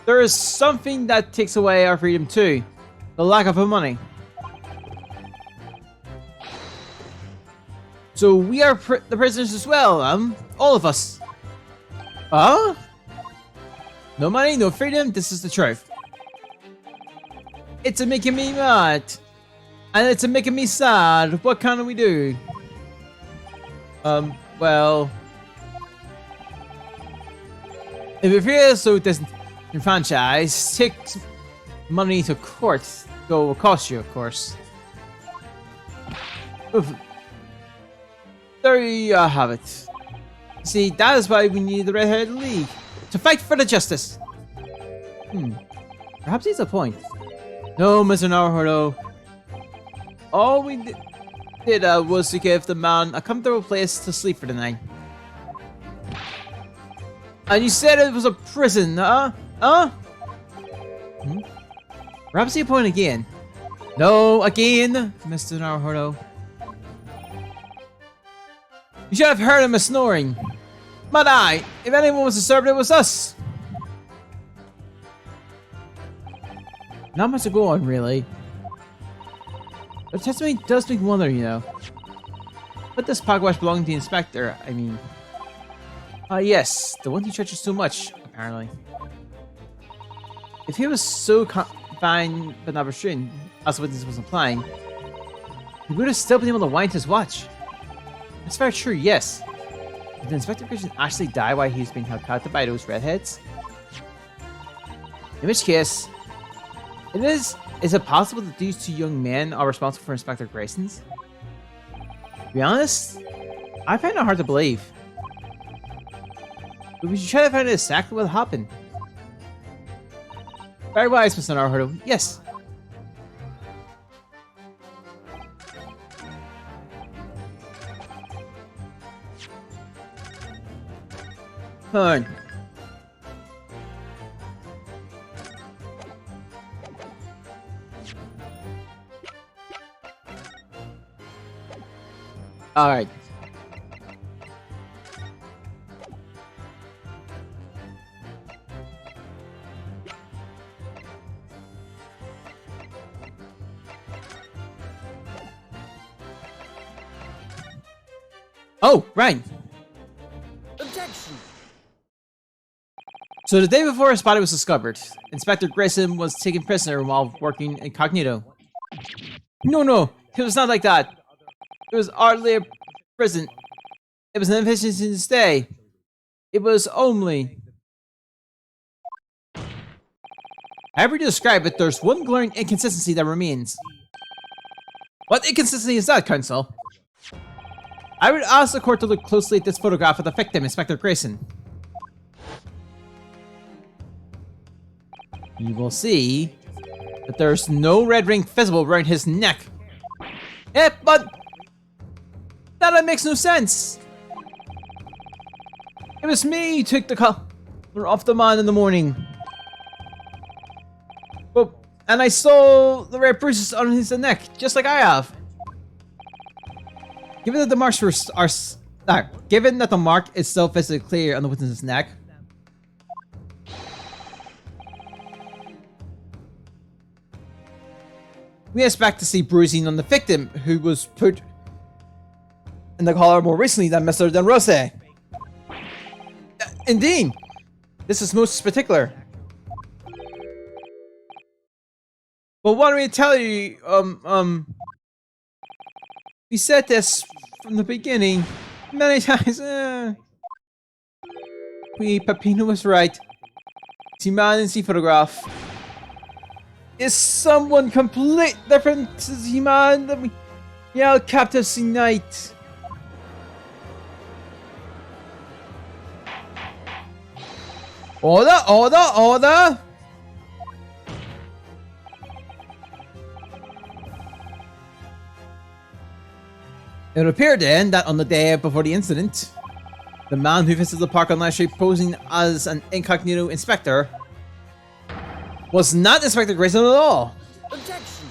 There is something that takes away our freedom too. The lack of money. So we are the prisoners as well, all of us. Huh? No money, no freedom, this is the truth. It's a making me mad. And it's a making me sad. What can we do? Well... If you feel so disenfranchised, take money to court. Though it will cost you, of course. Oof. There you have it. See, that is why we need the Red-Headed League. To fight for the justice. Perhaps he's a point. No, Mr. Naruhodo. All we did was to give the man a comfortable place to sleep for the night. And you said it was a prison, huh? Huh? Perhaps you point again. No, again, Mr. Naruhodo. You should have heard him snoring. But if anyone was disturbed, it was us. Not much to go on, really. But testimony does make me wonder, you know. But this pugwash belonging to the inspector, I mean... yes, the one who charges so much, apparently. If he was so fine but not restrained, as the witness was implying, he would have still been able to wind his watch. That's very true, yes. Did the Inspector Christian actually die while he was being held captive by those redheads? In which case, is it possible that these two young men are responsible for Inspector Grayson's? To be honest, I find it hard to believe. But we should try to find out exactly what happened. Very wise, Mr. Naruhodo. Yes. Fine. Alright. Oh, right. Objection. So the day before his body was discovered, Inspector Grayson was taken prisoner while working incognito. No, it was not like that. It was hardly a prison. It was an invitation to stay. It was only... However you describe it, there's one glaring inconsistency that remains. What inconsistency is that, Counsel? I would ask the court to look closely at this photograph of the victim, Inspector Grayson. You will see that there's no red ring visible around his neck. But that makes no sense. It was me who took the collar off the man in the morning. Well, and I saw the red bruises on his neck, just like I have. Given that the marks given that the mark is still physically clear on the witness's neck, we expect to see bruising on the victim, who was put in the collar more recently than Mr. Denrose. Indeed, this is most particular. Well, why don't we tell you, we said this from the beginning many times. Peppino was right. The man in the photograph is someone complete different to the man that we held captive tonight. Order! It appeared then that on the day before the incident, the man who visited the park on last street posing as an incognito inspector was not Inspector Grayson at all. Objection.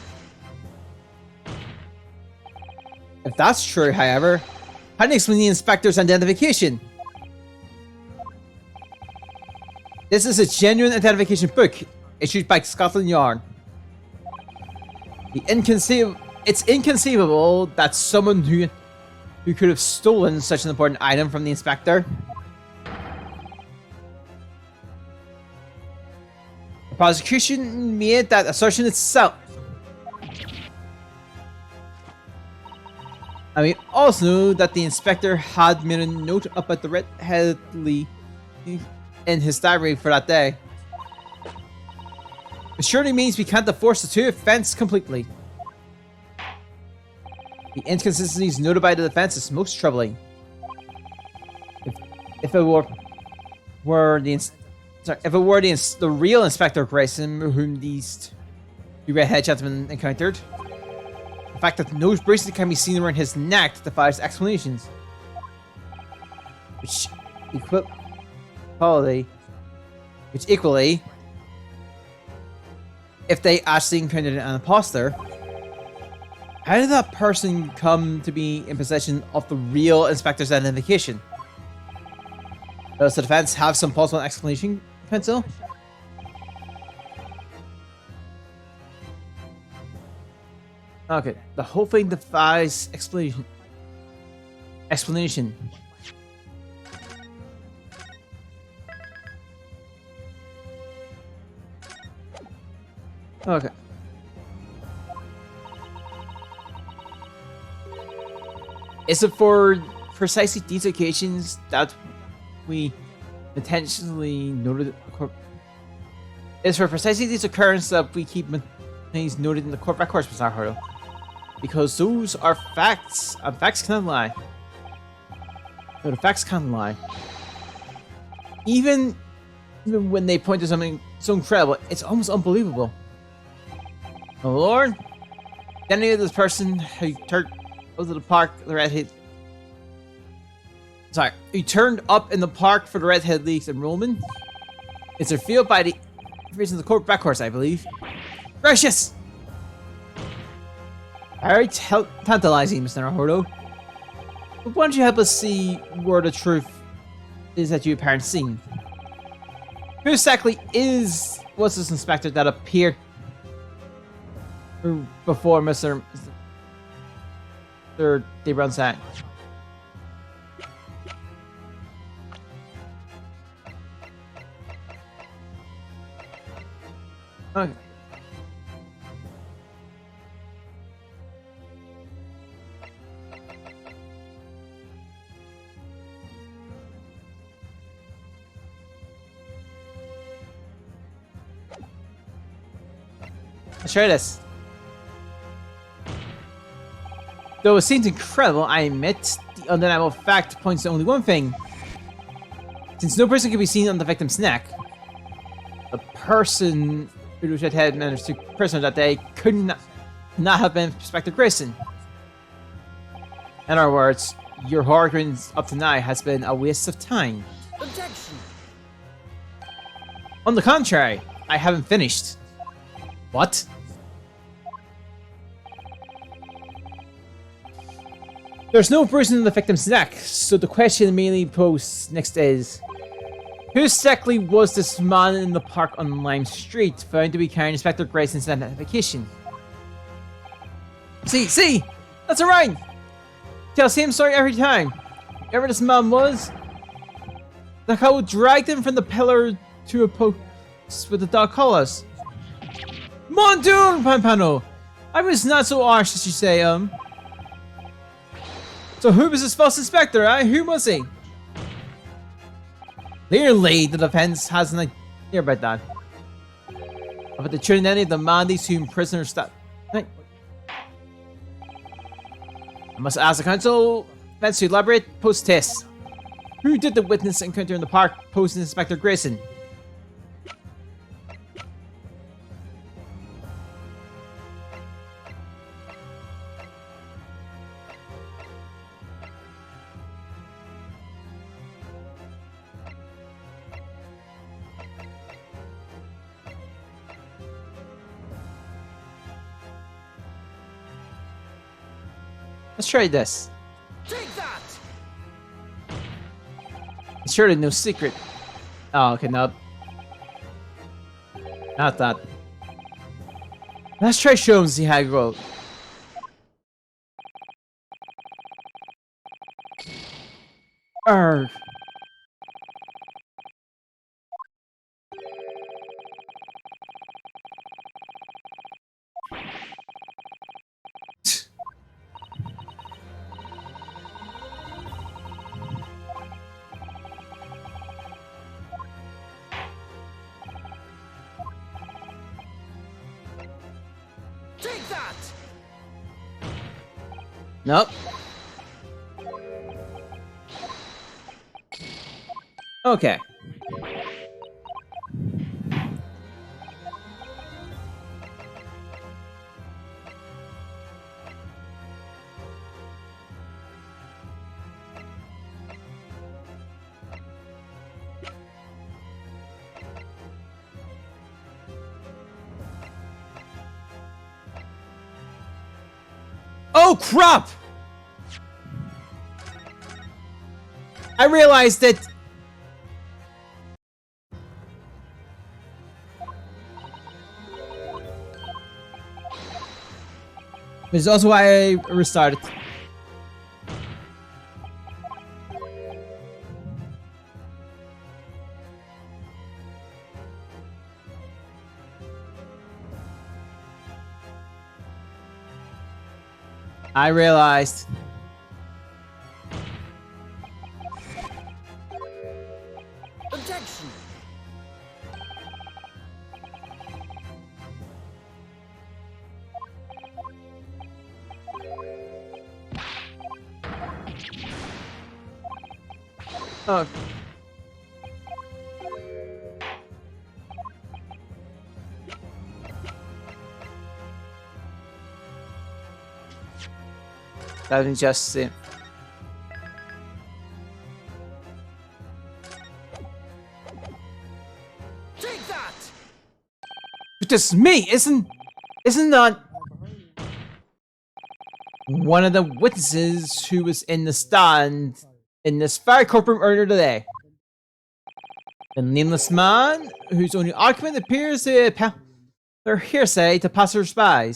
If that's true, however, how do you explain the inspector's identification? This is a genuine identification book issued by Scotland Yard. It's inconceivable that someone who could have stolen such an important item from the inspector. The prosecution made that assertion itself. And we also know that the inspector had made a note about the Red Headley in his diary for that day. It surely means we can't divorce the two offenses completely. The inconsistencies noted by the defense is most troubling. If it were the real Inspector Grayson whom these two redhead gentlemen encountered, the fact that no bracelet can be seen around his neck defies explanations. Which equally, if they actually encountered an imposter, how did that person come to be in possession of the real inspector's identification? Does the defense have some possible explanation, Pencil? Okay, the whole thing defies explanation. Okay. Is it for precisely these occasions that we intentionally noted Is for precisely these occurrences that we keep things noted in the court records, Mr. Harlow? Because those are facts, and facts cannot lie. No, the facts can't lie. Even when they point to something so incredible, it's almost unbelievable. Oh Lord, the identity of this person who turned up to the park, the redhead. Sorry, who turned up in the park for the Redhead League's enrollment. It's revealed by the information of the court records, I believe. Gracious! Very tantalizing, Mr. Naruto. But why don't you help us see where the truth is that you apparently seen? Who exactly was this inspector that appeared before Mr. De Brunsack? Okay. Let's try this. Though it seems incredible, I admit, the undeniable fact points to only one thing. Since no person can be seen on the victim's neck, the person who had managed to prisoner that day could not have been Inspector Grayson. In other words, your argument up to now has been a waste of time. Objection. On the contrary, I haven't finished. What? There's no bruising in the victim's neck, so the question immediately posed next is, who exactly was this man in the park on Lime Street found to be carrying Inspector Grayson's identification? See, that's a right. Tell the same story every time. Whoever this man was, the cow dragged him from the pillar to a post with the dog collars. Mon Dieu, Pampano! I was not so harsh as you say, So who was this false inspector, eh? Who was he? Clearly, the defense has an idea about that. About the truth in any of the mandis whom prisoners stop. I must ask the council defense to elaborate post-test. Who did the witness encounter in the park post Inspector Grayson? Let's try this. Take that. It's surely no secret. Oh, okay, no. Not that. Let's try show and see how it goes. Arrgh. Take that. Nope. Okay. Oh crap! I realized that this is also why I restarted. I realized. Objection. Oh. That was just it. Take that. But this is me, isn't that one of the witnesses who was in the stand in this fire courtroom earlier today? The nameless man whose only argument appears to their hearsay to passers-by.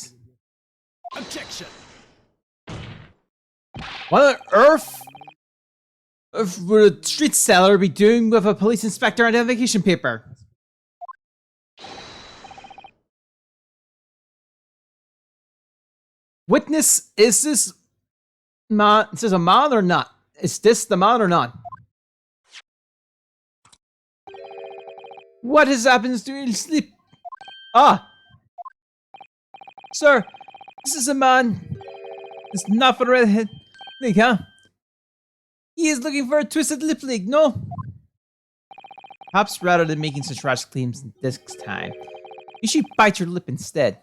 Objection. What on earth would a street seller be doing with a police inspector identification paper? Witness, is this a man or not? Is this the man or not? What has happened to your sleep? Ah! Sir, this is a man. It's not for the redhead league, huh? He is looking for a twisted lip league, no? Perhaps rather than making such rash claims this time, you should bite your lip instead.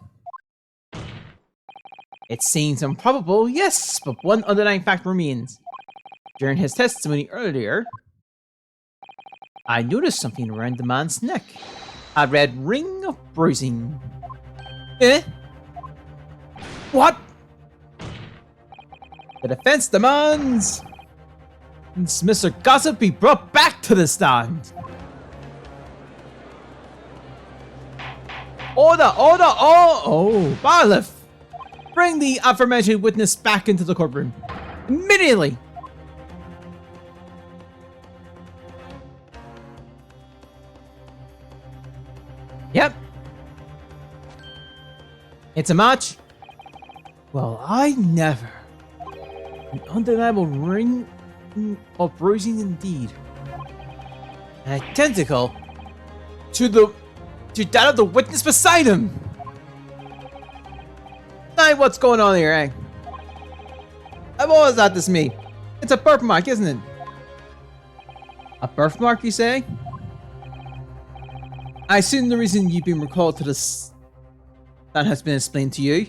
It seems improbable, yes, but one underlying fact remains. During his testimony earlier, I noticed something around the man's neck. A red ring of bruising. Eh? What? The defense demands Mr. Gossip be brought back to the stand. Order, order, oh, bailiff. Bring the aforementioned witness back into the courtroom. Immediately. Yep. It's a match. Well, I never. An undeniable ring of bruising indeed. Identical to that of the witness beside him. Hey, what's going on here, eh? I've always thought this me. It's a birthmark, isn't it? A birthmark, you say? I assume the reason you've been recalled to this that has been explained to you.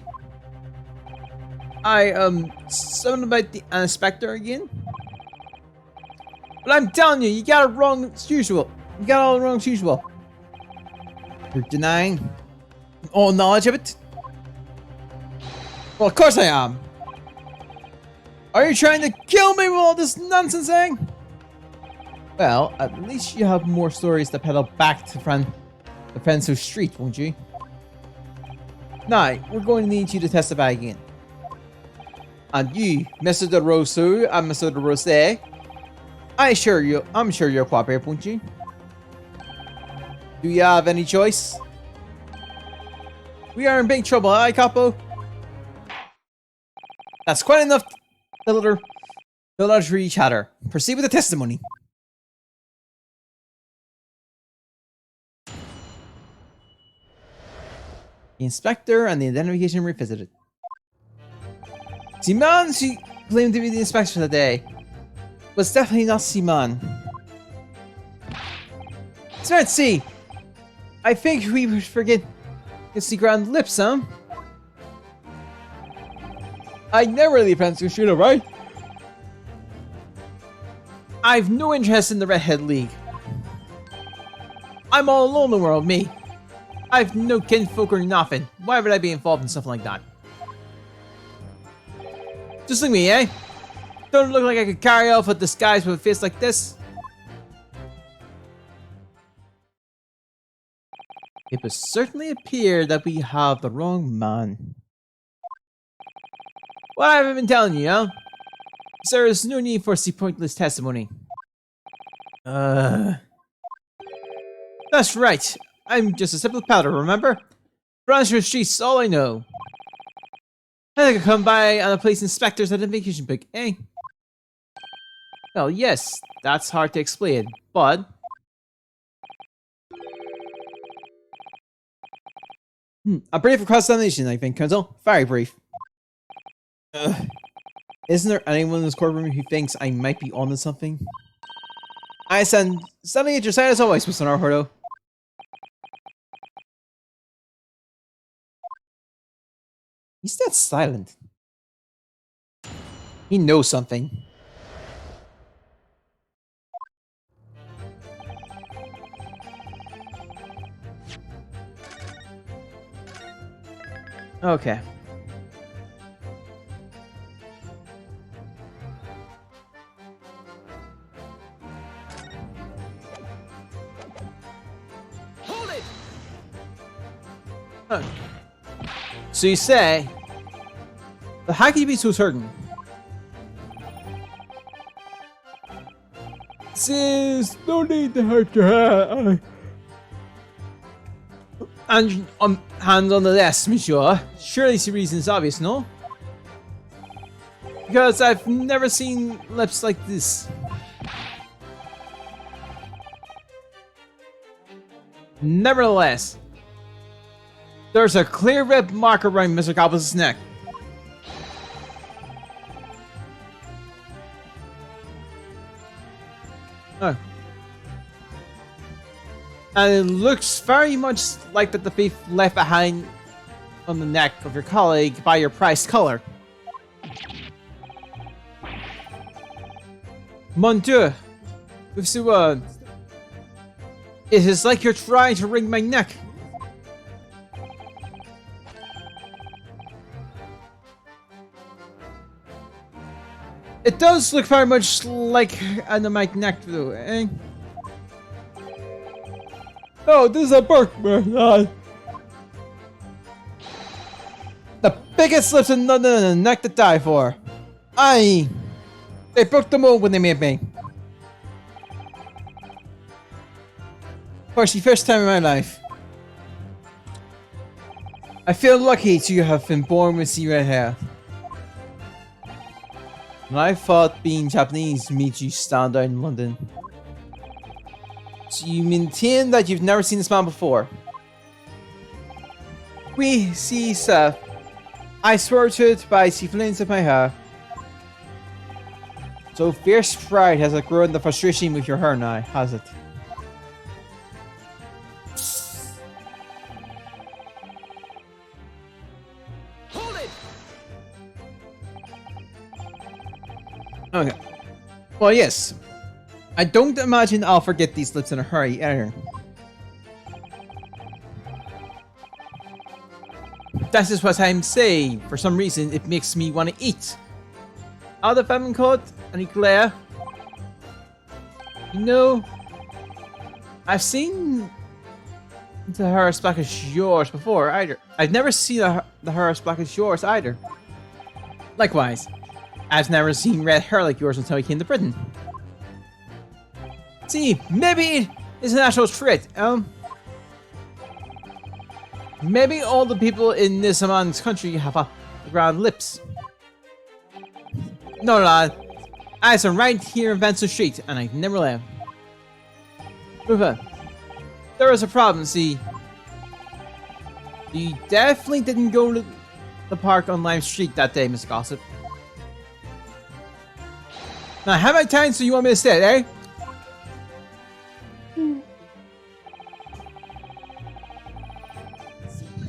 Something about the inspector again? But I'm telling you, you got it wrong as usual. You got all wrong as usual. You're denying all knowledge of it? Well, of course I am. Are you trying to kill me with all this nonsense, eh? Well, at least you have more stories to peddle back to the friends who street, won't you? Now, we're going to need you to testify again. And you, Mr. DeRosu and Mr. DeRose, I'm sure you'll cooperate, won't you? Do you have any choice? We are in big trouble, aye, Capo? That's quite enough dilatory chatter. Proceed with the testimony. The inspector and the identification revisited. Simon, she claimed to be the inspector for the day, was definitely not Simon. Let's see. I think we would forget the secret on the lips, huh? I never really planned to shoot her, right? I've no interest in the Redhead League. I'm all alone in the world, me. I've no kinfolk or nothing. Why would I be involved in something like that? Just like me, eh? Don't look like I could carry off a disguise with a face like this. It would certainly appear that we have the wrong man. What have I been telling you, huh? There is no need for pointless testimony. That's right. I'm just a simple powder, remember? Browns for streets, all I know. I think I come by on a police inspector's identification book, eh? Well, yes, that's hard to explain, but... A brief for cross-examination, I think, Counsel. Very brief. Isn't there anyone in this courtroom who thinks I might be onto something? I stand standing at your side as always, Mr. Naruto. He's dead silent. He knows something. Okay. Hold it! Huh. So you say, but how can you be so certain? Sis, no need to hurt your hand. And hands on the desk, monsieur. Surely the reason is obvious, no? Because I've never seen lips like this. Nevertheless, There's a clear red mark around Mr. Gobble's neck. Oh. And it looks very much like that the thief left behind on the neck of your colleague by your prized color. Mon Dieu! It is like you're trying to wring my neck. It does look very much like under my neck though, eh? Oh, this is a birthmark. The biggest slips in London and the neck to die for. Aye. They broke the mold when they made me. For the first time in my life. I feel lucky to have been born with sea red hair. And I thought being Japanese made you stand out in London. So you maintain that you've never seen this man before? Oui, si, sir. I swear to it by the flames of my hair. So fierce pride has grown the frustration with your hair now, has it? Hold it! Okay. Well, yes. I don't imagine I'll forget these slips in a hurry either. That is what I'm saying. For some reason, it makes me want to eat. Out of famine caught and eclair. You know, I've seen the hair as black as yours before either. I've never seen the hair as black as yours either. Likewise, I've never seen red hair like yours until I came to Britain. See, maybe it's a natural trait. Maybe all the people in this man's country have round lips. No, lad. I am right here in Benson Street, and I never left. Move on. There was a problem, see. You definitely didn't go to the park on Lime Street that day, Mr. Gossip. Now, how many times do you want me to say it, eh?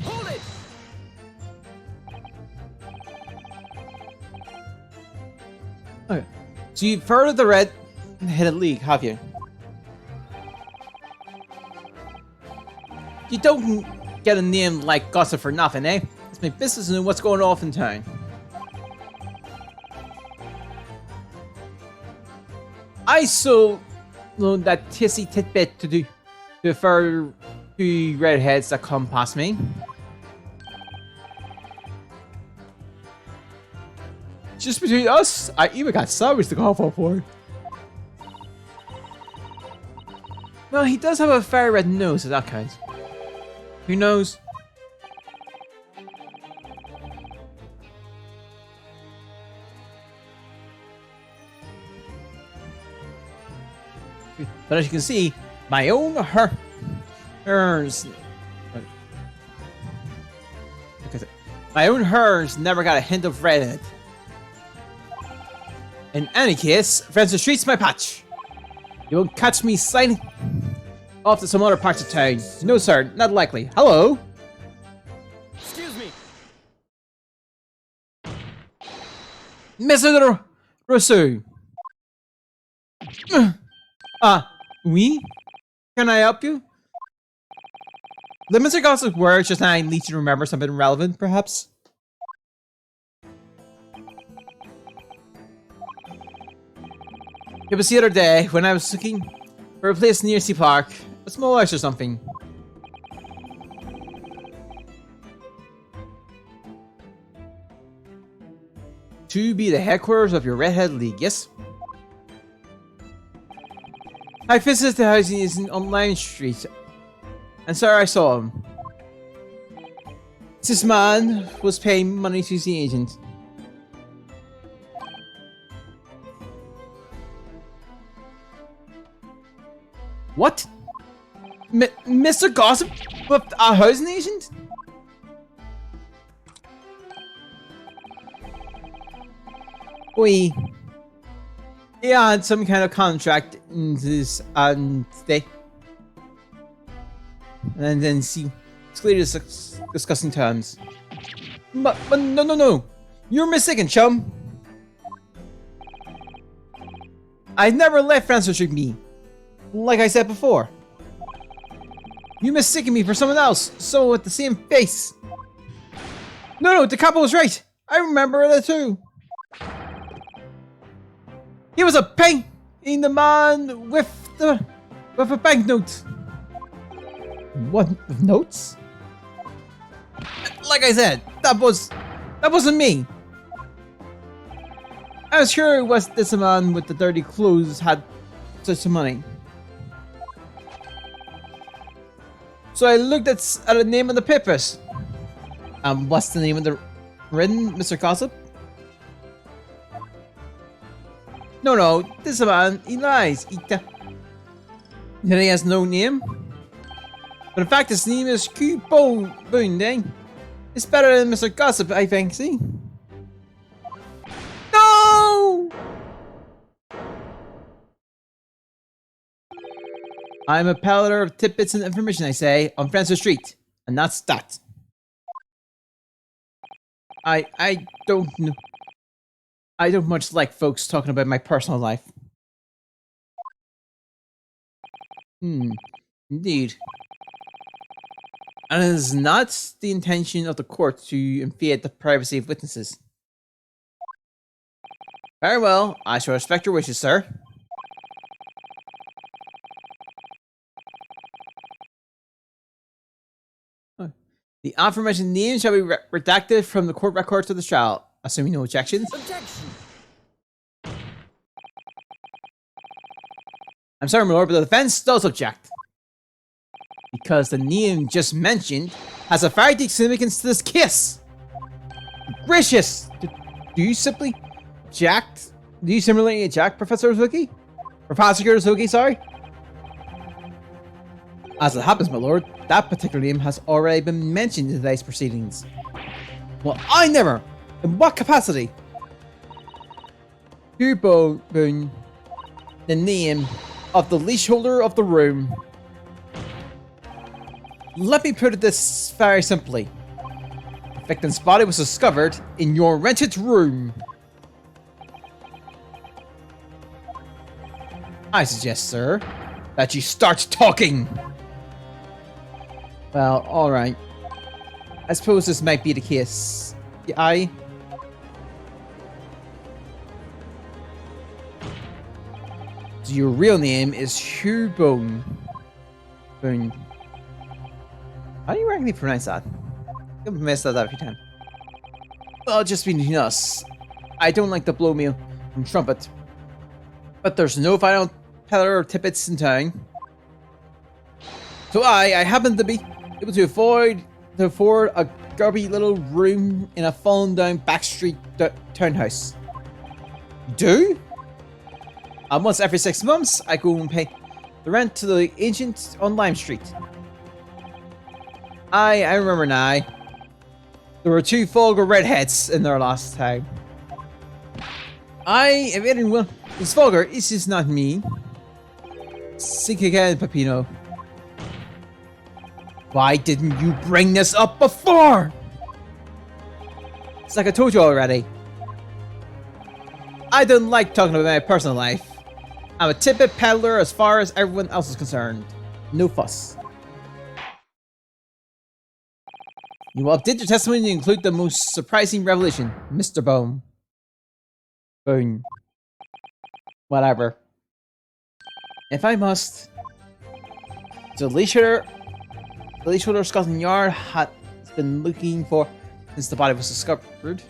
Hold it! Okay. So you've heard of the Red-Headed League, have you? You don't get a name like Gossip for nothing, eh? It's my business to know what's going on in town. I so know that tissy tidbit to refer to redheads that come past me. Just between us, I even got salaries to call for. Well, he does have a very red nose of that kind. Who knows? But as you can see, my own hers. My own hers never got a hint of red in it. In any case, friends, the street's my patch. You won't catch me sliding off to some other parts of town. No, sir, not likely. Hello? Excuse me. Mr. Rousseau. Oui? Can I help you? The Mr. Gossip's words just now lead you to remember something relevant, perhaps? It was the other day when I was looking for a place near Sea Park, a small house or something. To be the headquarters of your Redhead League, yes? I visited the house on Lime Street, and sir, I saw him. This man was paying money to the agent. What? Mr. Gossip with a housing agent? We had some kind of contract in this today. And then see, it's clearly discussing terms. But no. You're mistaken, chum. I never let Francis trick me. Like I said before. You mistaken me for someone else, so with the same face. No, the capo was right. I remember that too. He was a pain in the man with a banknote. What notes? Like I said, that wasn't me. I was sure it was this man with the dirty clothes had such money. So I looked at the name of the papers. What's the name of the written, Mr. Gossip? No, this man, he lies. He has no name. But in fact, his name is Q-Bone Boonding. It's better than Mr. Gossip, I think, see? No! I'm a peddler of tidbits and information, I say, on Francis Street. And that's that. I don't know. I don't much like folks talking about my personal life. Indeed. And it is not the intention of the court to invade the privacy of witnesses. Very well, I shall respect your wishes, sir. The aforementioned name shall be redacted from the court records of the trial, assuming no objections. Objection! I'm sorry, my lord, but the defense does object. Because the name just mentioned has a very deep significance to this case. Gracious! Do you simply object? Do you similarly object, Professor Azuki? Or Prosecutor Azuki, sorry? As it happens, my lord, that particular name has already been mentioned in today's proceedings. Well, I never! In what capacity? Boone, the name of the leaseholder of the room. Let me put it this very simply. The victim's body was discovered in your rented room. I suggest, sir, that you start talking. Well, alright. I suppose this might be the case. Yeah, So your real name is Hugh Boone. Boone. How do you actually pronounce that? I've messed that up every time. Well, just between us. I don't like to blow me from trumpet. But there's no final peddler or tippets in town. So I happen to be able to afford a garbage little room in a fallen down backstreet townhouse. Do? Once every 6 months, I go and pay the rent to the agent on Lime Street. I remember now. There were 2 vulgar redheads in there last time. If anyone is vulgar, it's just not me. Think again, Peppino. Why didn't you bring this up before? It's like I told you already. I don't like talking about my personal life. I'm a tidbit peddler as far as everyone else is concerned. No fuss. You will update your testimony to include the most surprising revelation, Mr. Boone. Boone. Whatever. If I must. The leaseholder Scotland Yard has been looking for since the body was discovered.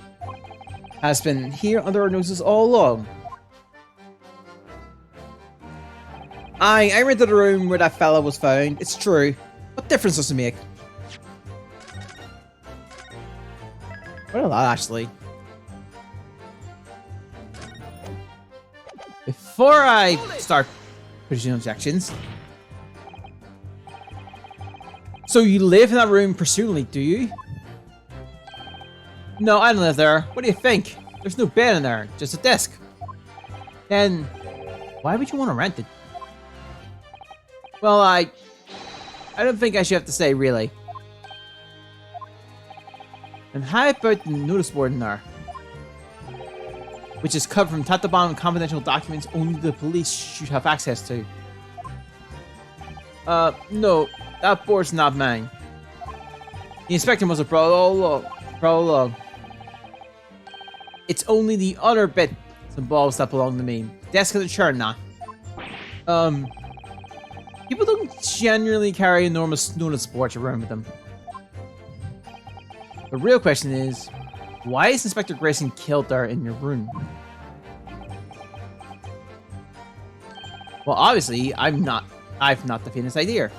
Has been here under our noses all along. I rented the room where that fella was found. It's true. What difference does it make? What a lot, actually. Before I start pushing objections. So you live in that room pursuingly, do you? No, I don't live there. What do you think? There's no bed in there, just a desk. Then, why would you want to rent it? Well, I don't think I should have to say, really. And how about the notice board in there? Which is covered from top to bottom with confidential documents only the police should have access to. No, that board's not mine. The inspector must have brought it all along. It's only the other bits and balls that belong to me. Desk and the chair, not. People don't generally carry enormous notice boards around with them. The real question is, why is Inspector Grayson killed there in your room? Well, obviously, I've not the faintest idea.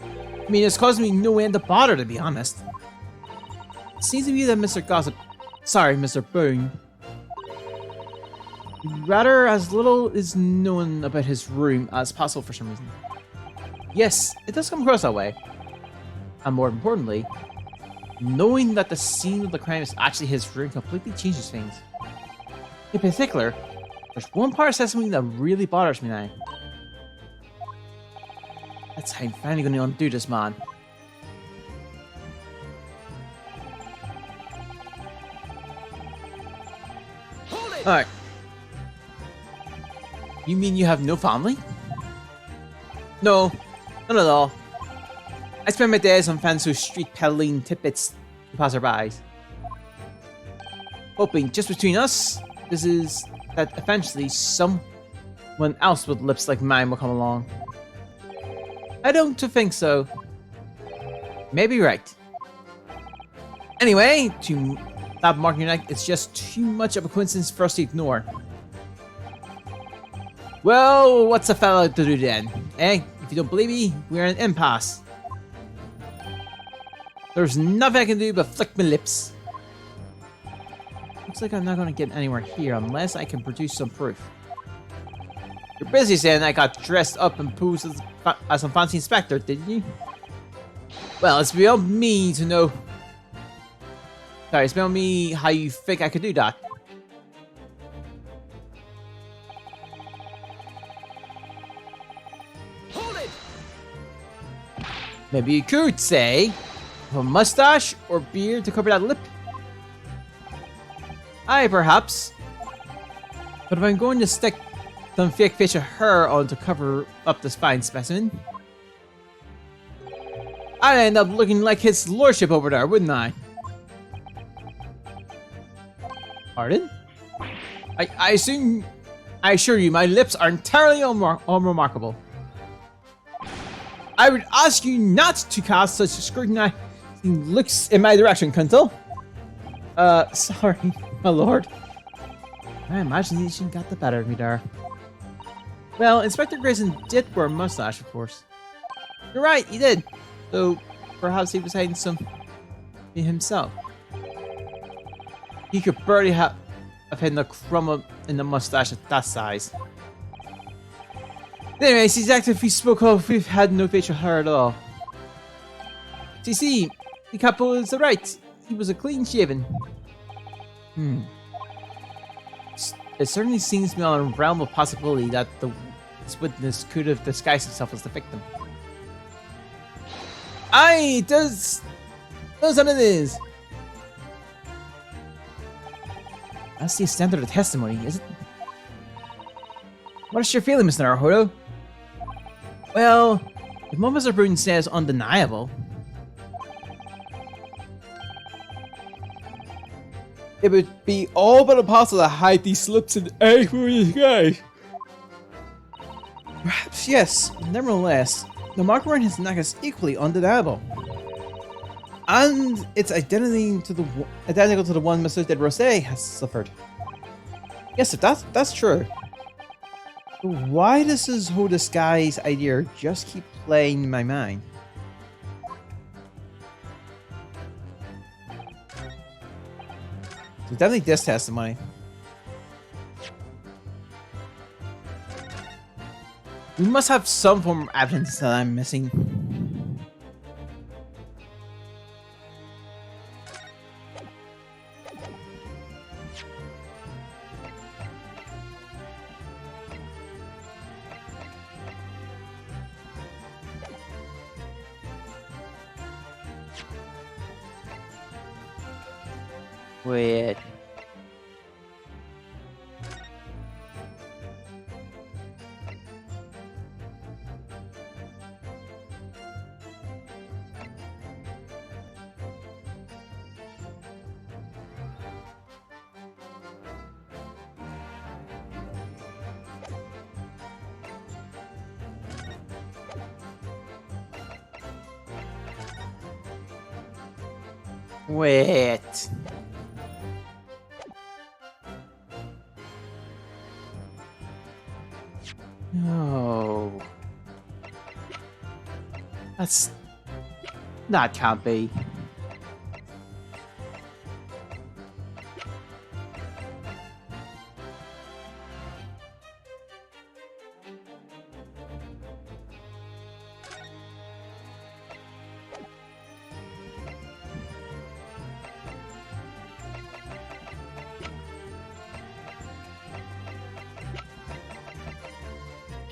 I mean, it's causing me no end of bother, to be honest. It seems to be that Mr. Boone, rather as little is known about his room as possible for some reason. Yes, it does come across that way. And more importantly, knowing that the scene of the crime is actually his room completely changes things. In particular, there's one part of Sesame that really bothers me now. That's how I'm finally going to undo this, man. Alright. You mean you have no family? No, not at all. I spend my days on fancy street peddling tidbits to passerbys. Hoping just between us, this is that eventually someone else with lips like mine will come along. I don't think so. Maybe right. Anyway, to that marking night, it's just too much of a coincidence for us to ignore. Well, what's a fella to do then? Eh? If you don't believe me, we're in an impasse. There's nothing I can do but flick my lips. Looks like I'm not going to get anywhere here unless I can produce some proof. You're busy saying I got dressed up and posed as some fancy inspector, didn't you? Well, it's beyond me to know. Sorry, it's beyond me how you think I could do that. Hold it! Maybe you could say, a mustache or beard to cover that lip? Aye, perhaps. But if I'm going to stick some fake facial hair on to cover up this fine specimen, I'd end up looking like his lordship over there, wouldn't I? Pardon? I assure you, my lips are entirely unremarkable. I would ask you not to cast such scrutinizing looks in my direction, Kuntal. Sorry, my lord. My imagination got the better of me there. Well, Inspector Grayson did wear a mustache, of course. You're right, he did. Though, perhaps he was hiding some himself. He could barely have hidden a crumb in the mustache at that size. Anyway, it's exactly if we spoke of if we had no facial hair at all. See, the couple is right. He was a clean shaven. It certainly seems to be on a realm of possibility that this witness could have disguised himself as the victim. Aye, it does what it is. That's the extent of the testimony, is it? What is your feeling, Mr. Naruhodo? Well, if what Mr. Bruton says undeniable, it would be all but impossible to hide these slips in any for this guy. Perhaps yes, nevertheless, the mark around his neck is equally undeniable. And it's identical to the one Mr. De Rose has suffered. Yes, if that's true. But why does this whole disguise idea just keep playing in my mind? So definitely this testimony. We must have some form of evidence that I'm missing. Wait. Wait. No. That's... That can't be.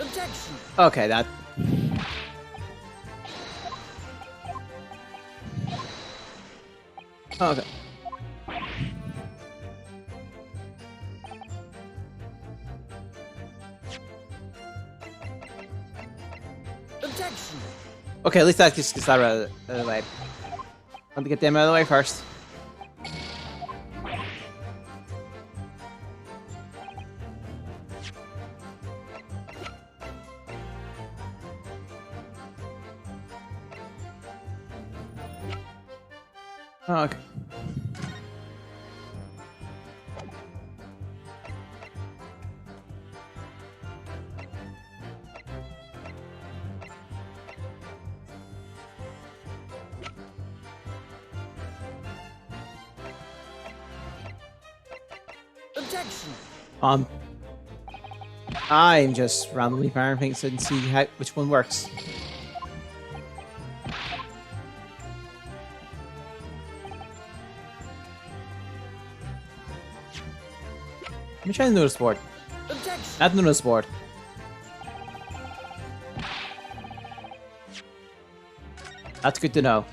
Objection! Okay, that. Okay. Objection! Okay, at least that just gets that out of the way. Want to get them out of the way first. Okay. Objection! I'm just randomly firing things and see which one works. Let me try the notice board. Objection! Not the notice board. That's good to know.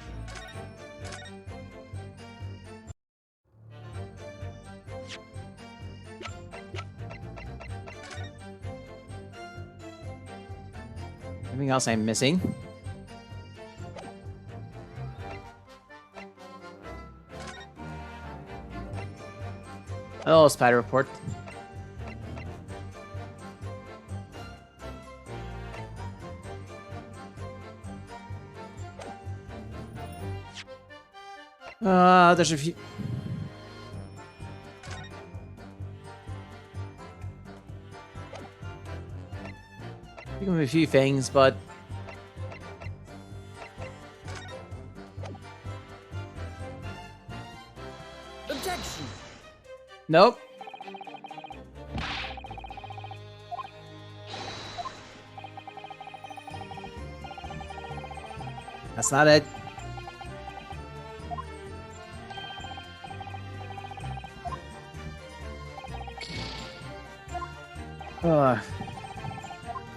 Anything else I'm missing? Oh, spider report. There's a few. Think of a few things, but Objection! nope. That's not it.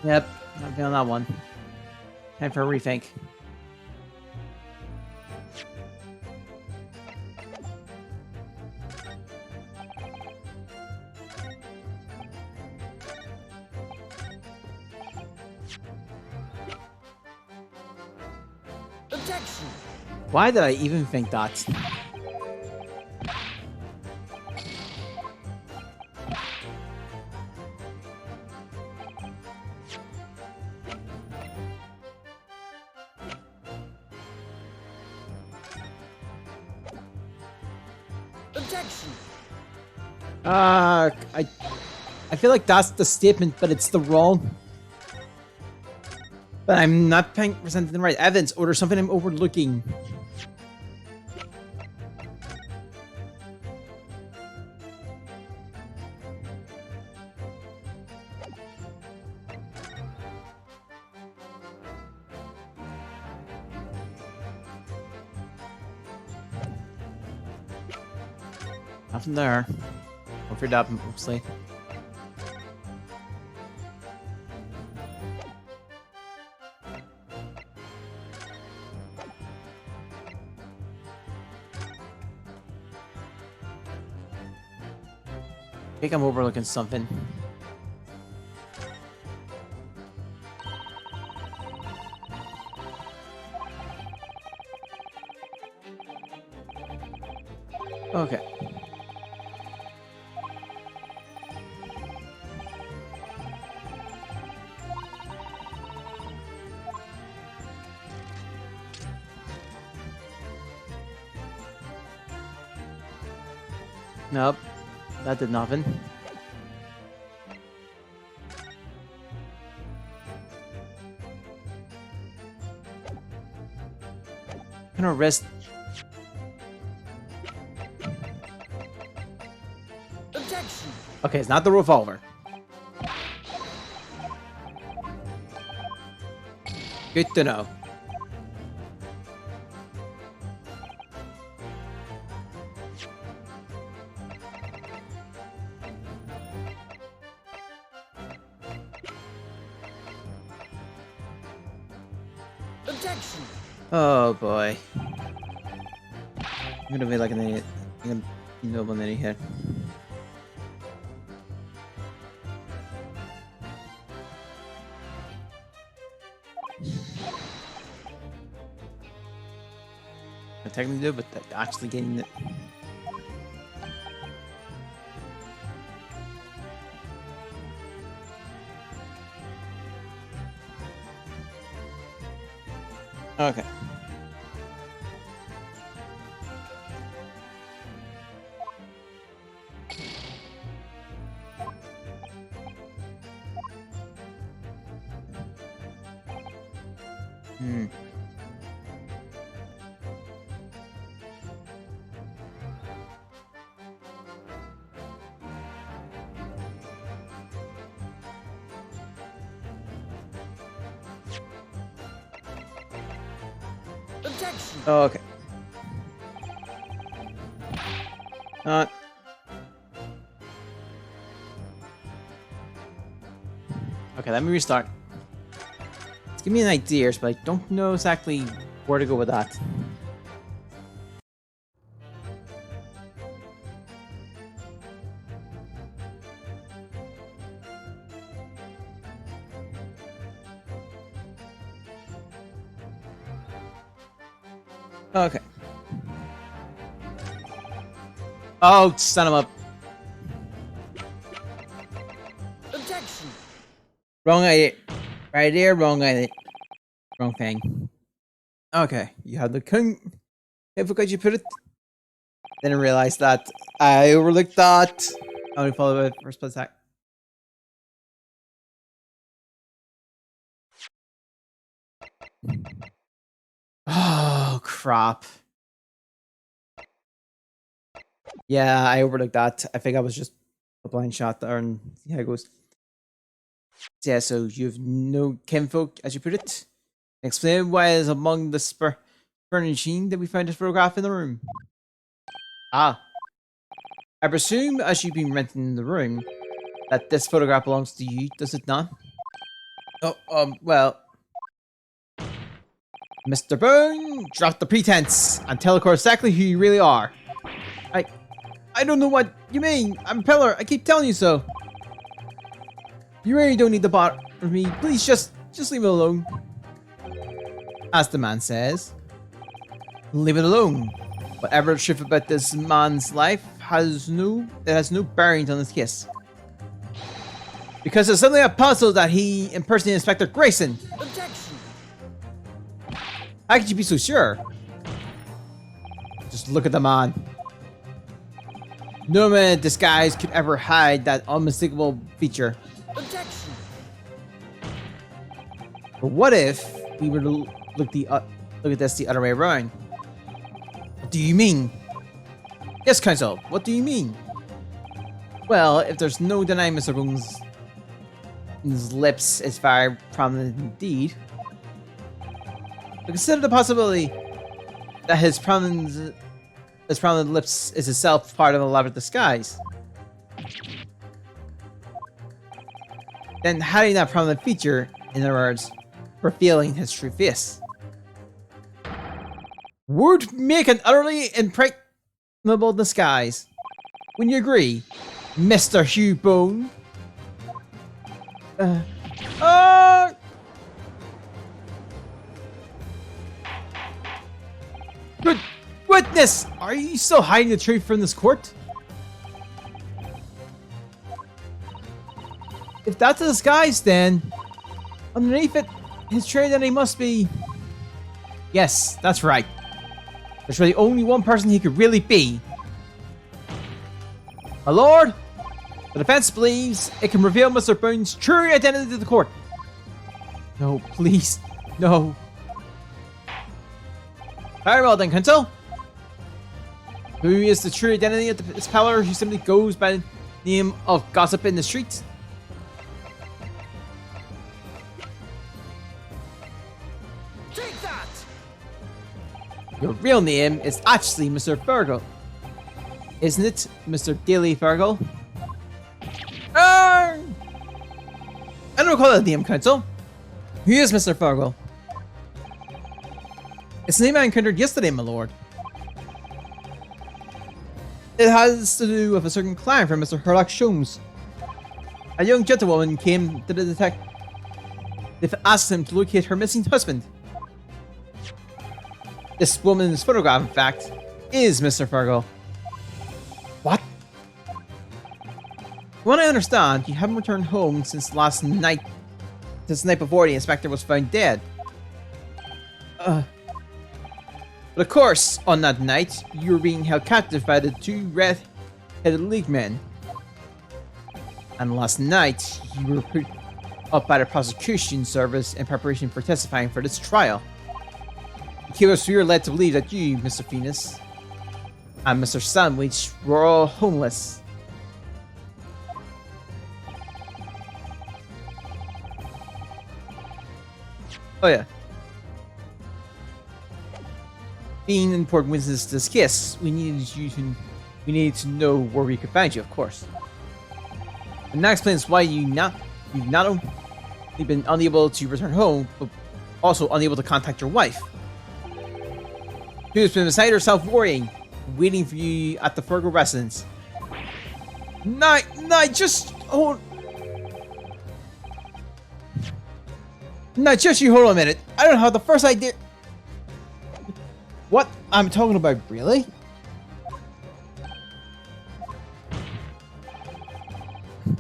Yep, not feeling that one. Time for a rethink. Objection! Why did I even think that? Objection! I feel like that's the statement, but it's the wrong. But I'm not presenting the right evidence, or there's something I'm overlooking. Nothing there. Go for that mostly. I think I'm overlooking something. Okay. Nope. That did nothing. I'm gonna rest. Objection. Okay, it's not the revolver. Good to know. Objection. Oh boy. I'm gonna be like an idiot. I'm gonna be noble idiot here. I technically do, but actually getting it. Okay. Hmm. Objection. Okay. Not. Okay, let me restart. Let's give me an idea, but I don't know exactly where to go with that. Okay. Oh, son of a... Objection. Wrong idea. Right there, wrong idea. Wrong thing. Okay, you had the king. Hey, because you put it... Didn't realize that. I overlooked that. I'm gonna follow it for a split sec. Oh, crap. Yeah, I overlooked that. I think I was just a blind shot there and see how it goes. Yeah, so you've no kinfolk, as you put it. Explain why it's among the furnishing that we found this photograph in the room. Ah. I presume, as you've been renting the room, that this photograph belongs to you, does it not? Oh, well. Mr. Bone, drop the pretense and tell the court exactly who you really are. I don't know what you mean. I'm a pillar. I keep telling you so. You really don't need to bother me. Please just leave it alone. As the man says. Leave it alone. Whatever the truth about this man's life has no bearing on this case. Because there's something a puzzle that he impersonated Inspector Grayson. Objection. How could you be so sure? Just look at the man. No man in disguise could ever hide that unmistakable feature. Objection. But what if we were to look at this the other way around? What do you mean? Yes, Counsel, what do you mean? Well, if there's no denying Mr. Bone's lips is very prominent indeed, but consider the possibility that his prominent lips is itself part of an elaborate disguise. then hiding that prominent feature, in other words, revealing his true face, would make an utterly impregnable disguise. Wouldn't you agree, Mr. Hugh Bone? Good witness! Are you still hiding the truth from this court? If that's a disguise, then underneath it, his true identity must be... Yes, that's right. There's really only one person he could really be. My lord, the defense believes it can reveal Mr. Bone's true identity to the court. No, please, no. Very well then, counsel. Who is the true identity of this peddler who simply goes by the name of Gossip in the Streets? Take that! Your real name is actually Mr. Fergal. Isn't it, Mr. Daily Fergal? I don't recall that name, counsel. Who is Mr. Fergal? It's the name I encountered yesterday, my lord. It has to do with a certain client from Mr. Herlock Sholmes. A young gentlewoman came to the detective. They've asked him to locate her missing husband. This woman's photograph, in fact, is Mr. Fergal. What? From what I understand, you haven't returned home since last night. Since the night before the inspector was found dead. But of course, on that night, you were being held captive by the two red-headed league men. And last night, you were put up by the prosecution service in preparation for testifying for this trial. The killers were led to believe that you, Mr. Phoenix, and Mr. Sandwich were all homeless. Oh yeah. Being important witnesses to this case, we needed to know where we could find you, of course. And that explains why you've not only been unable to return home, but also unable to contact your wife, who's been beside herself worrying, waiting for you at the Fergal residence. Just hold on a minute. I don't have the first idea. What I'm talking about, really?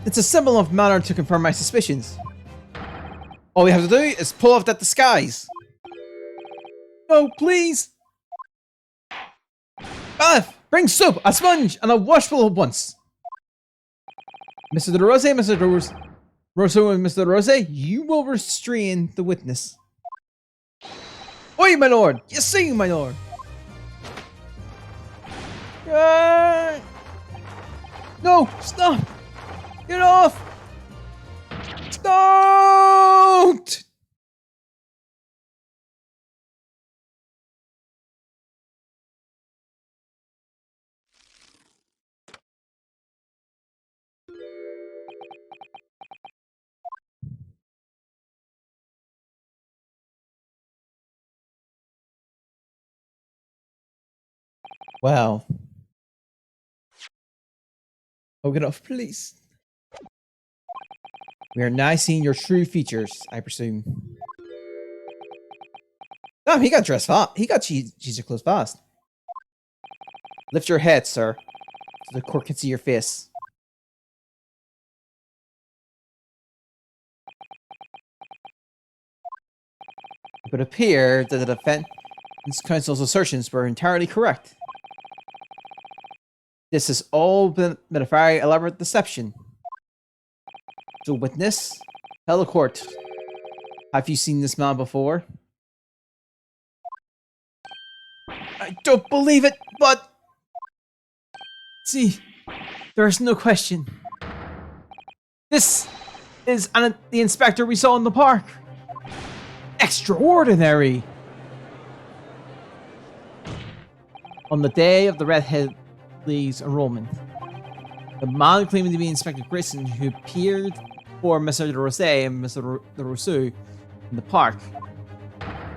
It's a symbol of manner to confirm my suspicions. All we have to do is pull off that disguise. No, please. Bath, bring soap, a sponge, and a washful at once. Mr. De Rose, Mr. De Rose, Rosso and Mr. De Rose, you will restrain the witness. Oi, my lord! You see, my lord! No! Stop! Get off! Don't! Wow. Oh, get off, please. We are now seeing your true features, I presume. Oh, he got dressed fast. He got Jesus clothes fast. Lift your head, sir, so the court can see your face. It would appear that the defense counsel's assertions were entirely correct. This has all been a very elaborate deception. So, witness, tell the court, have you seen this man before? I don't believe it, but... See, there is no question. This is the inspector we saw in the park. Extraordinary! On the day of the Redhead League's enrollment. The man claiming to be Inspector Grayson, who appeared for Mr. de Rosé and Mr. de Rousseau in the park,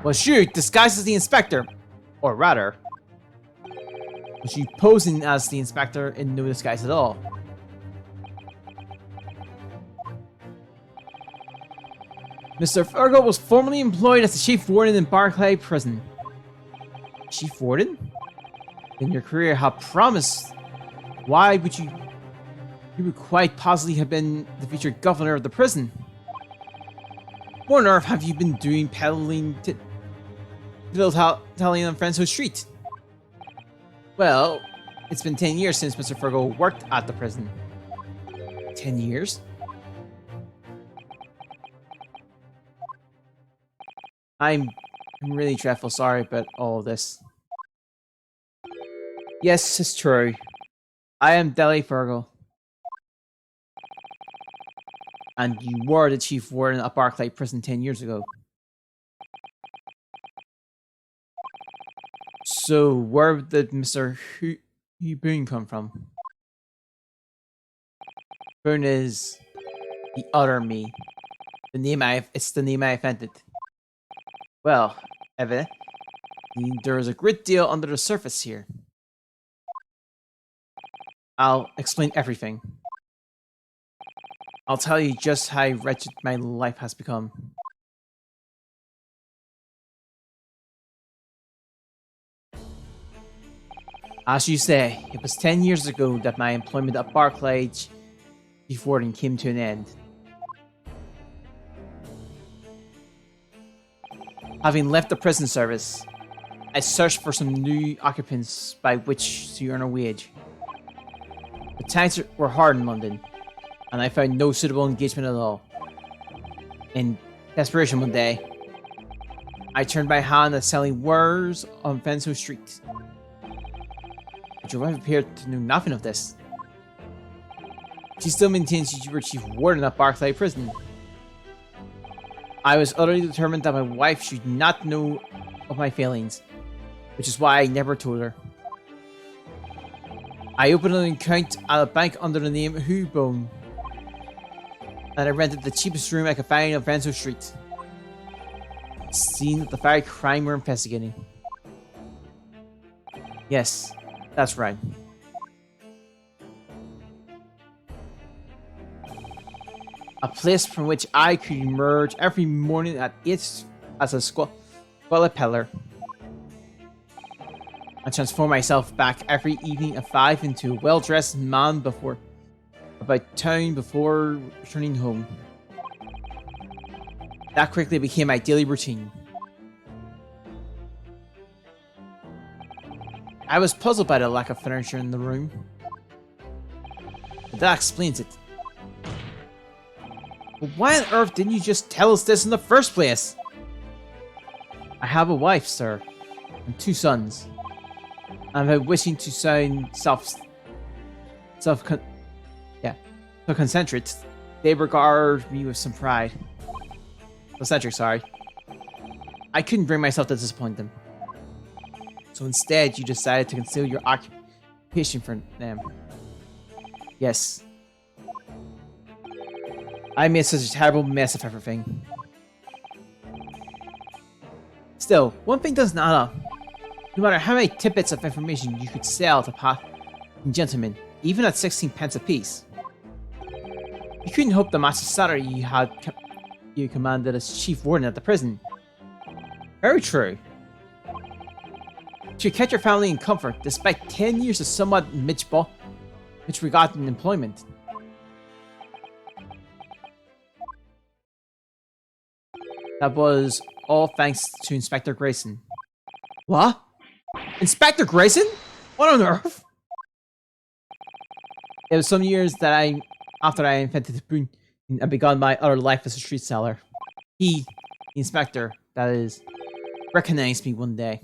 was you disguised as the inspector, or rather, was you posing as the inspector in no disguise at all. Mr. Virgo was formerly employed as the chief warden in Barclay Prison. Chief warden? In your career had promised. Why would you? You would quite possibly have been the future governor of the prison. What on earth have you been doing peddling telling on Friendswood Street? Well, it's been 10 years since Mr. Virgo worked at the prison. 10 years? I'm really dreadful sorry about all of this. Yes, it's true. I am Deli Virgo. And you were the chief warden at Barclay Prison 10 years ago. So, where did Mr. Boone come from? Boone is the other me. It's the name I invented. Well, evidently, there is a great deal under the surface here. I'll explain everything. I'll tell you just how wretched my life has become. As you say, it was 10 years ago that my employment at Barclay Chief Warden came to an end. Having left the prison service, I searched for some new occupants by which to earn a wage. The times were hard in London, and I found no suitable engagement at all. In desperation one day, I turned my hand at selling wares on Friendswood Street. But your wife appeared to know nothing of this. She still maintains you were chief warden at Barclay Prison. I was utterly determined that my wife should not know of my failings, which is why I never told her. I opened an account at a bank under the name Hoobone, and I rented the cheapest room I could find on Friendswood Street. Seeing the very crime we're investigating. Yes, that's right. A place from which I could emerge every morning at 8 as a squalid peddler, and transform myself back every evening at 5 into a well-dressed man about town before returning home. That quickly became my daily routine. I was puzzled by the lack of furniture in the room, but that explains it. But why on earth didn't you just tell us this in the first place? I have a wife, sir, and 2 sons. And if I'm wishing to sound concentric, they regard me with some pride. Concentric, sorry. I couldn't bring myself to disappoint them. So instead, you decided to conceal your occupation from them. Yes. I made such a terrible mess of everything. Still, one thing doesn't add up. No matter how many tidbits of information you could sell to passing gentlemen, even at 16 pence apiece, you couldn't hope to match the salary you commanded as chief warden at the prison. Very true. You kept your family in comfort despite 10 years of somewhat misbegotten employment. That was all thanks to Inspector Grayson. What? Inspector Grayson? What on earth? It was some years that after I invented the boon and begun my other life as a street seller. He, the inspector, that is, recognized me one day.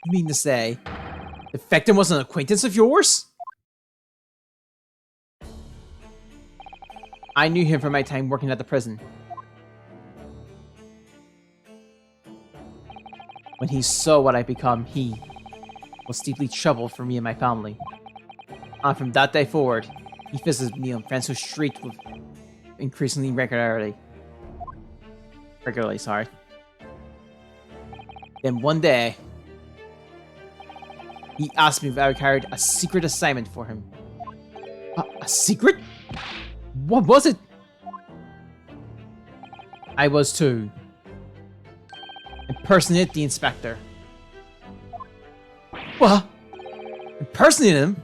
You mean to say, the victim was an acquaintance of yours? I knew him from my time working at the prison. When he saw what I'd become, he was deeply troubled for me and my family. And from that day forward, he visited me on Franco's street with increasingly regularly. Sorry. Then one day, he asked me if I carried a secret assignment for him. A secret? What was it? I was to impersonate the inspector. What? Impersonate him?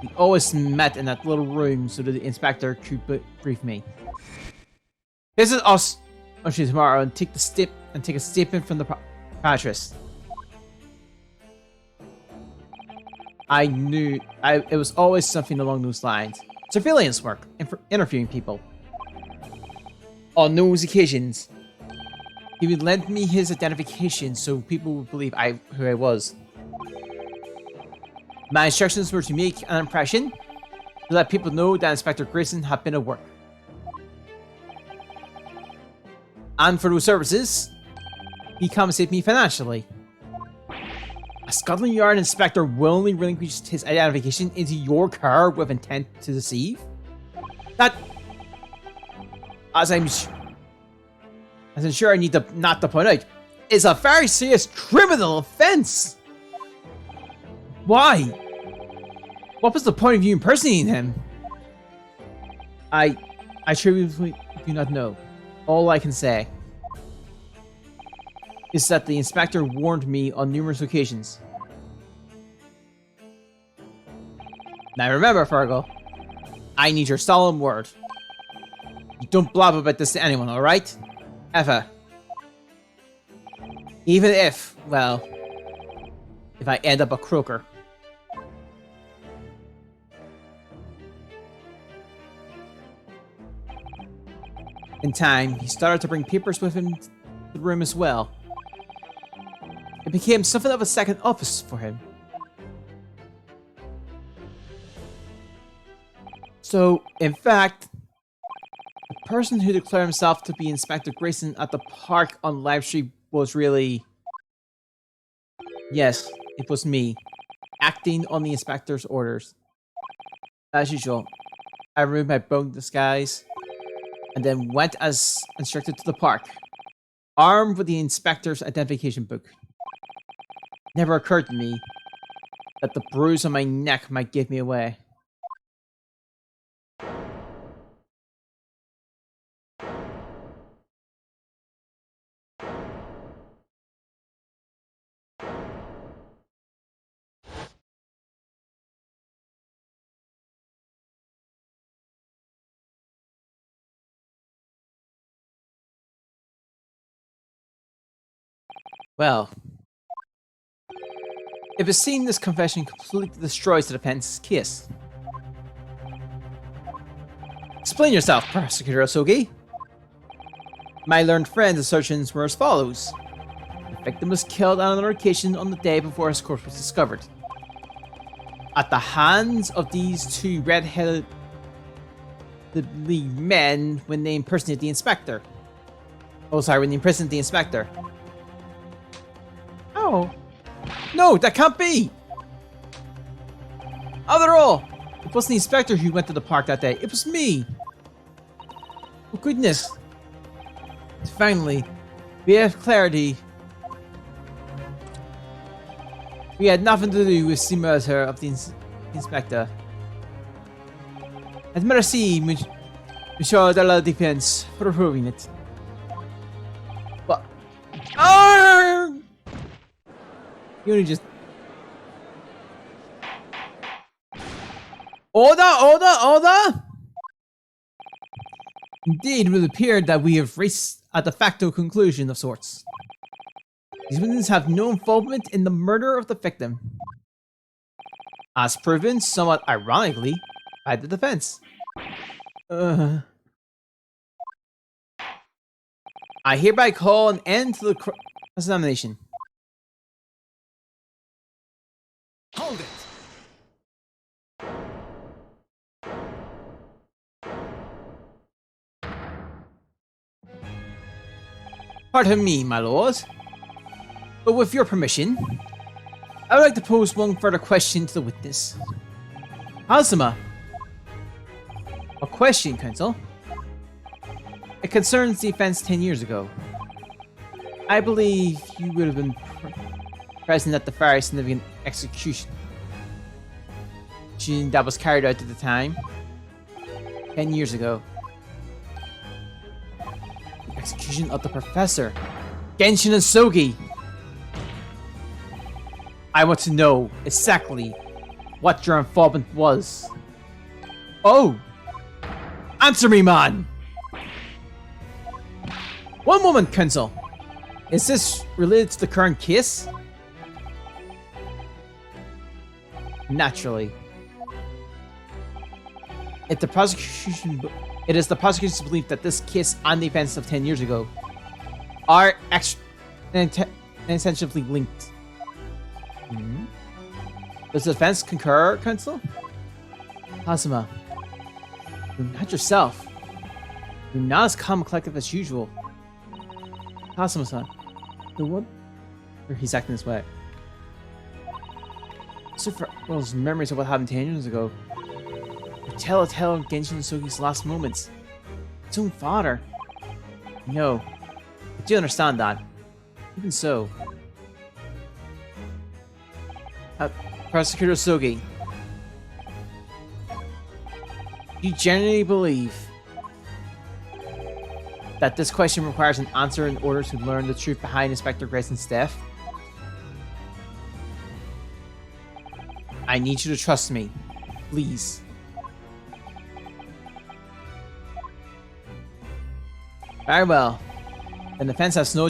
We always met in that little room so that the inspector could brief me. This is us on Tuesday tomorrow and take a statement from the patroness. I knew it was always something along those lines. Surveillance work, interviewing people. On those occasions, he would lend me his identification so people would believe who I was. My instructions were to make an impression to let people know that Inspector Grayson had been at work. And for those services, he compensated me financially. A Scotland Yard inspector willingly relinquished his identification into your car with intent to deceive? That, as I'm sure I need not to point out, is a very serious criminal offense. Why? What was the point of you impersonating him? I truly do not know. All I can say is that the inspector warned me on numerous occasions. Now remember, Fergal, I need your solemn word. You don't blab about this to anyone, alright? Ever. Even if, well, if I end up a croaker. In time, he started to bring papers with him to the room as well. It became something of a second office for him. So, in fact, the person who declared himself to be Inspector Grayson at the park on live stream was really... Yes, it was me, acting on the inspector's orders. As usual, I removed my bone disguise and then went as instructed to the park, armed with the inspector's identification book. It never occurred to me that the bruise on my neck might give me away. Well, if a scene this confession completely destroys the defense's case. Explain yourself, Prosecutor Osogi. My learned friend's assertions were as follows. The victim was killed on another occasion on the day before his corpse was discovered. At the hands of these two red-headed men when they impersonated the inspector. Oh, sorry, when they imprisoned the inspector. Oh. No, that can't be! After all, it wasn't the inspector who went to the park that day. It was me! Oh, goodness. Finally, we have clarity. We had nothing to do with the murder of the inspector. And merci, Monsieur de la Défense, for proving it. But... You only just... Order! Indeed, it would appear that we have reached a de facto conclusion of sorts. These witnesses have no involvement in the murder of the victim. As proven, somewhat ironically, by the defense. I hereby call an end to the examination. Hold it! Pardon me, my lord. But with your permission, I would like to pose one further question to the witness. Hazuma. A question, Counsel. It concerns the events 10 years ago. I believe you would have been present at the very significant execution that was carried out at the time. 10 years ago. The execution of the professor. Genshin Asogi. I want to know exactly what your involvement was. Oh! Answer me, man! One moment, Counsel. Is this related to the current case? Naturally. It is the prosecution's belief that this case and the events of 10 years ago are essentially linked. Does the defense concur, Counsel? Hazuma, you're not yourself. You're not as calm and collective as usual. Hazuma-san, the one... He's acting this way. So for those memories of what happened 10 years ago, or tell a tale of Genshin Sogi's last moments. His own father. No, I do understand that. Even so, Prosecutor Sogi, do you genuinely believe that this question requires an answer in order to learn the truth behind Inspector Grayson's death? I need you to trust me, please. Very well. The defense has no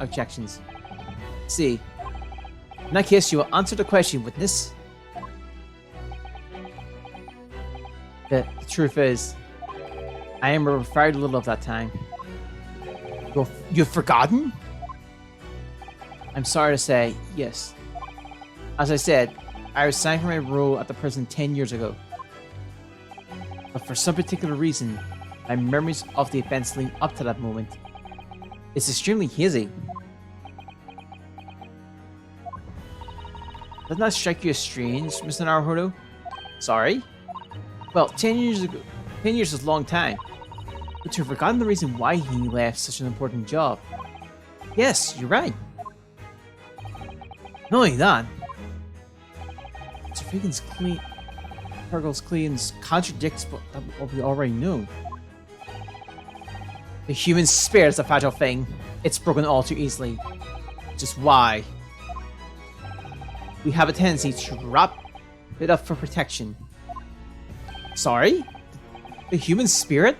objections. See, in that case, you will answer the question, witness. The truth is, I remember very little of that time. You've forgotten? I'm sorry to say, yes. As I said, I resigned from my role at the prison 10 years ago. But for some particular reason, my memories of the events leading up to that moment is extremely hazy. Does that strike you as strange, Mr. Naruhodo? Sorry? Well, 10 years ago, 10 years is a long time. But to have forgotten the reason why he left such an important job. Yes, you're right. Not only that, Sir Fagan's claims contradicts what we already know. The human spirit is a fragile thing. It's broken all too easily. Which is why we have a tendency to wrap it up for protection. Sorry? The human spirit?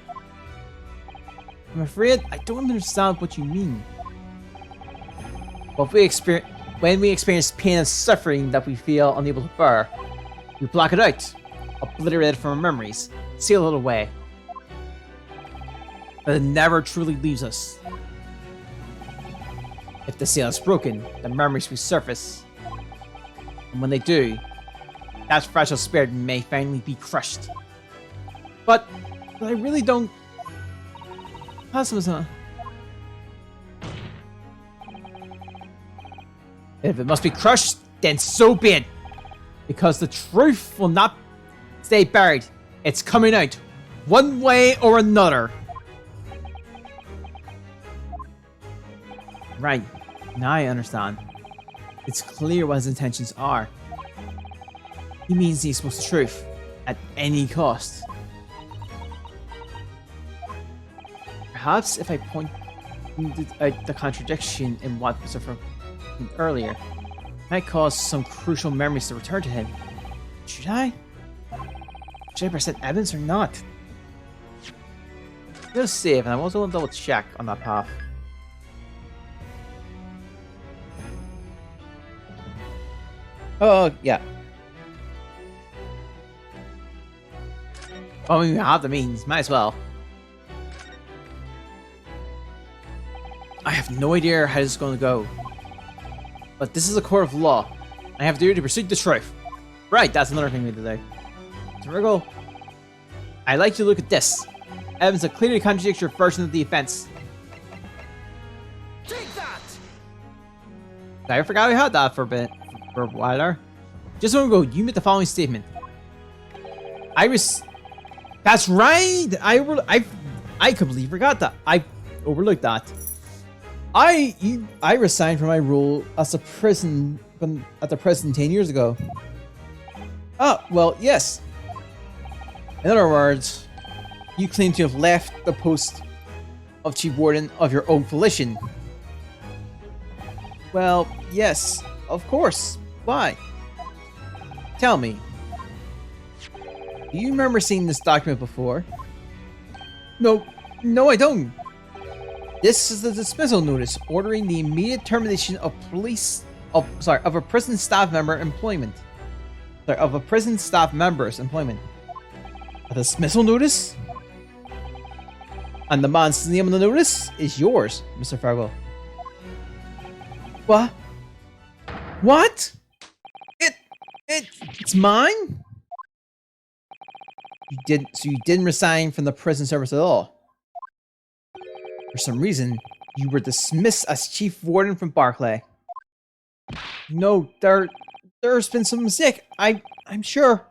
I'm afraid I don't understand what you mean. When we experience pain and suffering that we feel unable to bear, we block it out, obliterate it from our memories, seal it away. But it never truly leaves us. If the seal is broken, the memories resurface. And when they do, that fragile spirit may finally be crushed. But I really don't... Hazuma-san. If it must be crushed, then so be it. Because the truth will not stay buried. It's coming out, one way or another. Right, now I understand. It's clear what his intentions are. He means he spoke the truth, at any cost. Perhaps if I pointed out the contradiction in what was referred earlier, might cause some crucial memories to return to him. Should I? Should I present evidence or not? Just save, and I also want to double check on that path. Oh, yeah. Oh, we have the means. Might as well. I have no idea how this is going to go. But this is a court of law. I have the duty to pursue the truth. Right, that's another thing we need to do. So, Virgo, I'd like you to look at this. Evidence that clearly contradicts your version of the events. Take that! I forgot we had that for a bit. for a while there. Just a moment ago, you made the following statement. That's right! I completely forgot that. I overlooked that. I resigned from my role as a prison at the prison 10 years ago. Oh, well, yes. In other words, you claim to have left the post of Chief Warden of your own volition. Well, yes, of course. Why? Tell me. Do you remember seeing this document before? No, I don't. This is the dismissal notice ordering the immediate termination of a prison staff member's employment. A dismissal notice? And the man's name on the notice is yours, Mr. Fargo. What? What? It's mine? You didn't resign from the prison service at all. For some reason, you were dismissed as chief warden from Barclay. No, there's been some mistake. I'm sure.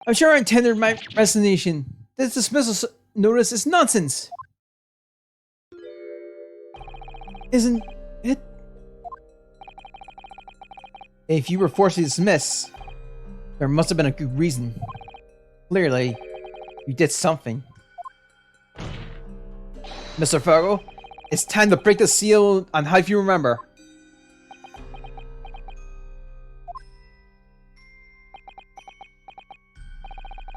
I'm sure I tendered my resignation. This dismissal notice is nonsense. Isn't it? If you were forcibly dismissed, there must have been a good reason. Clearly, you did something. Mr. Fargo, it's time to break the seal on how you remember.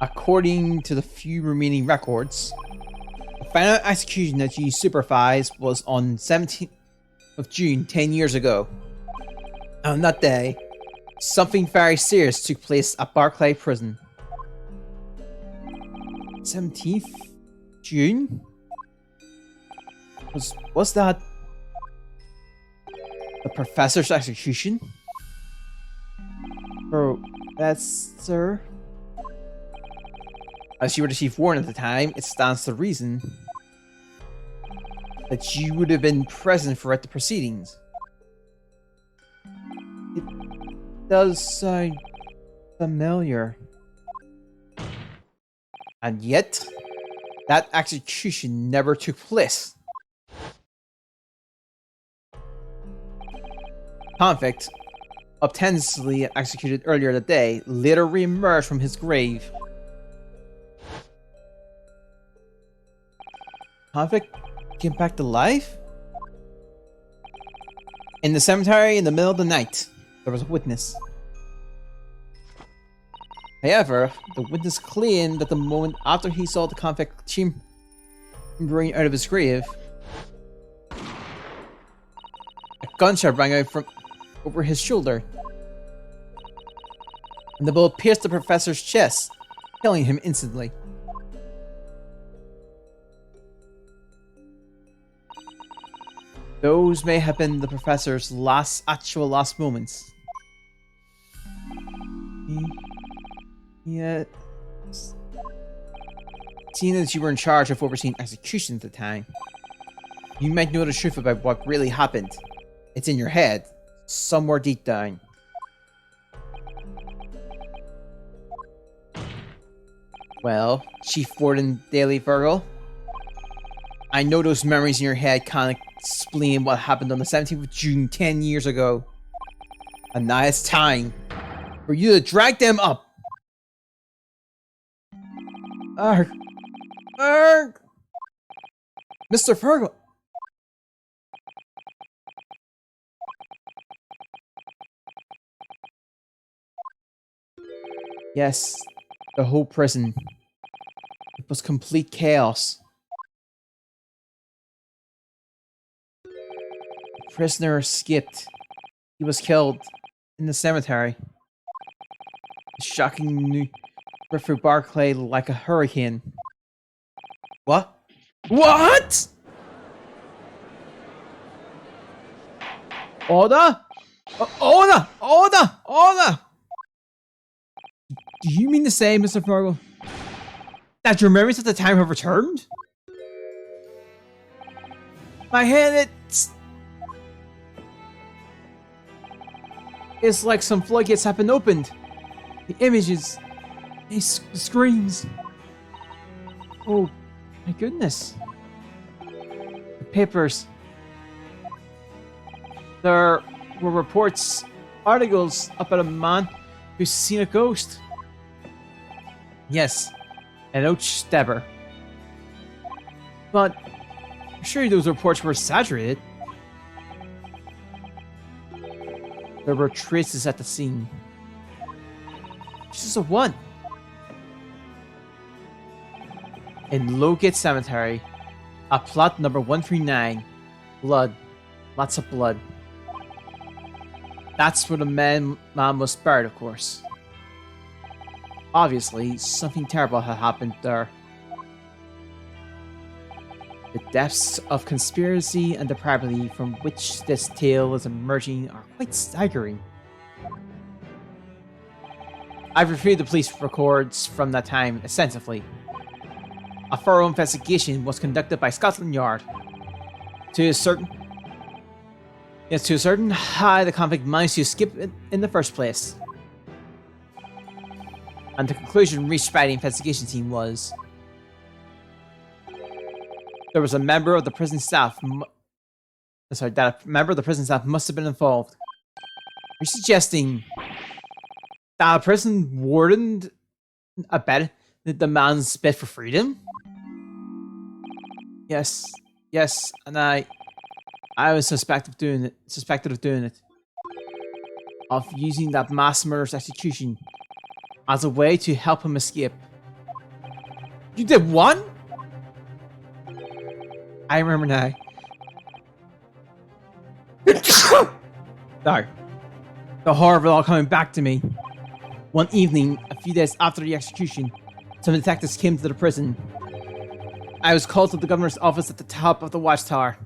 According to the few remaining records, the final execution that you supervised was on 17th of June 10 years ago. On that day, something very serious took place at Barclay Prison. 17th June? Was that the professor's execution? Oh, that's sir. As you were the chief warden at the time, it stands to reason that you would have been present for the proceedings. It does sound familiar. And yet, that execution never took place. Convict, ostensibly executed earlier that day, later re-emerged from his grave. Convict came back to life? In the cemetery in the middle of the night, there was a witness. However, the witness claimed that the moment after he saw the convict chimbering out of his grave, a gunshot rang out from over his shoulder, and the bullet pierced the professor's chest, killing him instantly. Those may have been the professor's last moments. Yes. Seeing that you were in charge of overseeing executions at the time, you might know the truth about what really happened. It's in your head, somewhere deep down. Well, Chief Warden Daly Virgil, I know those memories in your head can't explain what happened on the 17th of June 10 years ago. And now it's time for you to drag them up. Arg. Arg. Mr. Virgil. Yes, the whole prison. It was complete chaos. The prisoner escaped. He was killed in the cemetery. The shocking news ripped through Barclay like a hurricane. What? What? Order? Order! Order! Order! Do you mean to say, Mr. Fargo, that your memories at the time have returned? My head, it's... It's like some floodgates have been opened. The images, it screams. Oh, my goodness. The papers. There were reports, articles about a man who's seen a ghost. Yes, an oak stabber. But I'm sure those reports were exaggerated. There were traces at the scene. Just a one. In Lowgate Cemetery, a plot number 139. Blood. Lots of blood. That's where the man was buried, of course. Obviously, something terrible had happened there. The depths of conspiracy and depravity from which this tale is emerging are quite staggering. I've reviewed the police records from that time extensively. A thorough investigation was conducted by Scotland Yard. To a certain how the convict managed to escape it in the first place. And the conclusion reached by the investigation team was there was a member of the prison staff. That a member of the prison staff must have been involved. Are you suggesting that a prison warden abetted the man's bid for freedom? Yes, and I was suspected of doing it. Of using that mass murderous execution as a way to help him escape. You did one? I remember now. Sorry. The horror of it all coming back to me. One evening, a few days after the execution, some detectives came to the prison. I was called to the governor's office at the top of the watchtower.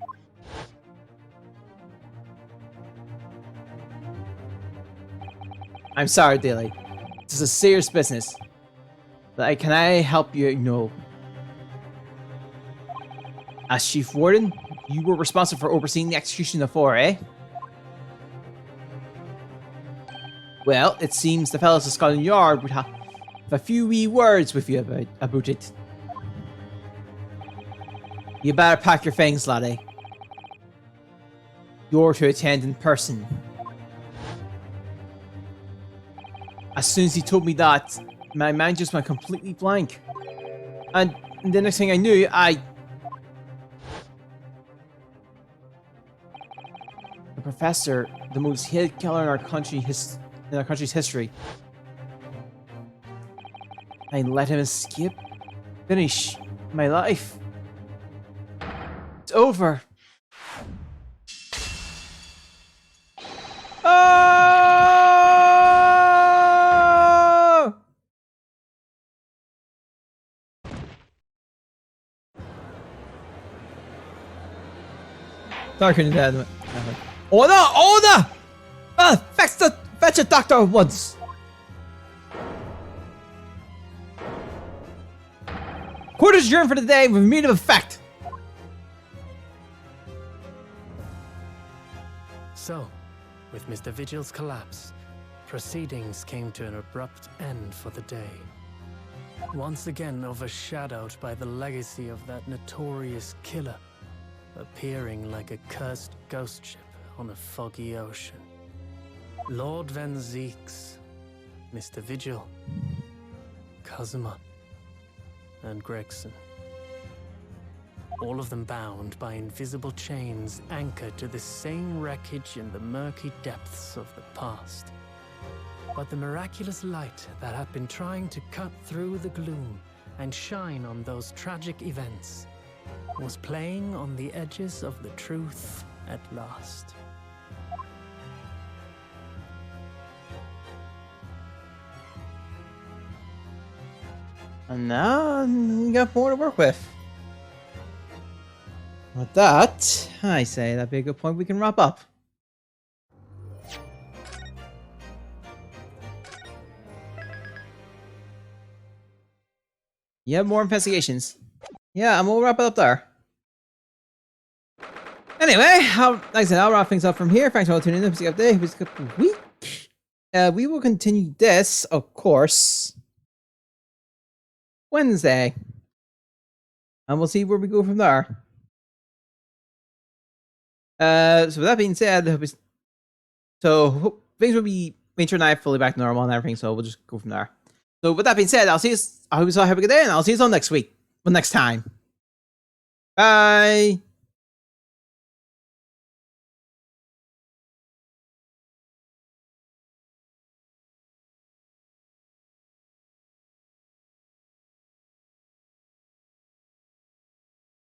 I'm sorry, Daly. This is a serious business. But can I help you? No. As chief warden, you were responsible for overseeing the execution of 4, eh? Well, it seems the fellows of Scotland Yard would have a few wee words with you about it. You better pack your things, laddie. You're to attend in person. As soon as he told me that, my mind just went completely blank. And the next thing I knew, the professor, the most hated killer in our country's history. I let him escape. Finish my life. It's over. Oh! Sorry, couldn't do that. Order! Fetch a doctor at once. Court is adjourned for the day with immediate effect. So, with Mr. Vigil's collapse, proceedings came to an abrupt end for the day. Once again overshadowed by the legacy of that notorious killer, appearing like a cursed ghost ship on a foggy ocean. Lord Van Zeeks, Mr. Vigil, Cosima, and Gregson. All of them bound by invisible chains anchored to the same wreckage in the murky depths of the past. But the miraculous light that had been trying to cut through the gloom and shine on those tragic events was playing on the edges of the truth at last. And now we got more to work with. With that, I say that'd be a good point we can wrap up. Yeah, more investigations. Yeah, and we'll wrap it up there. Anyway, like I said, I'll wrap things up from here. Thanks for all tuning in. See you update. Have a good week. we will continue this, of course, Wednesday. And we'll see where we go from there. So with that being said, things will be Nature and I fully back to normal and everything, so we'll just go from there. So with that being said, I'll see you. I hope you all have a good day, and I'll see you all next week. Well, next time. Bye.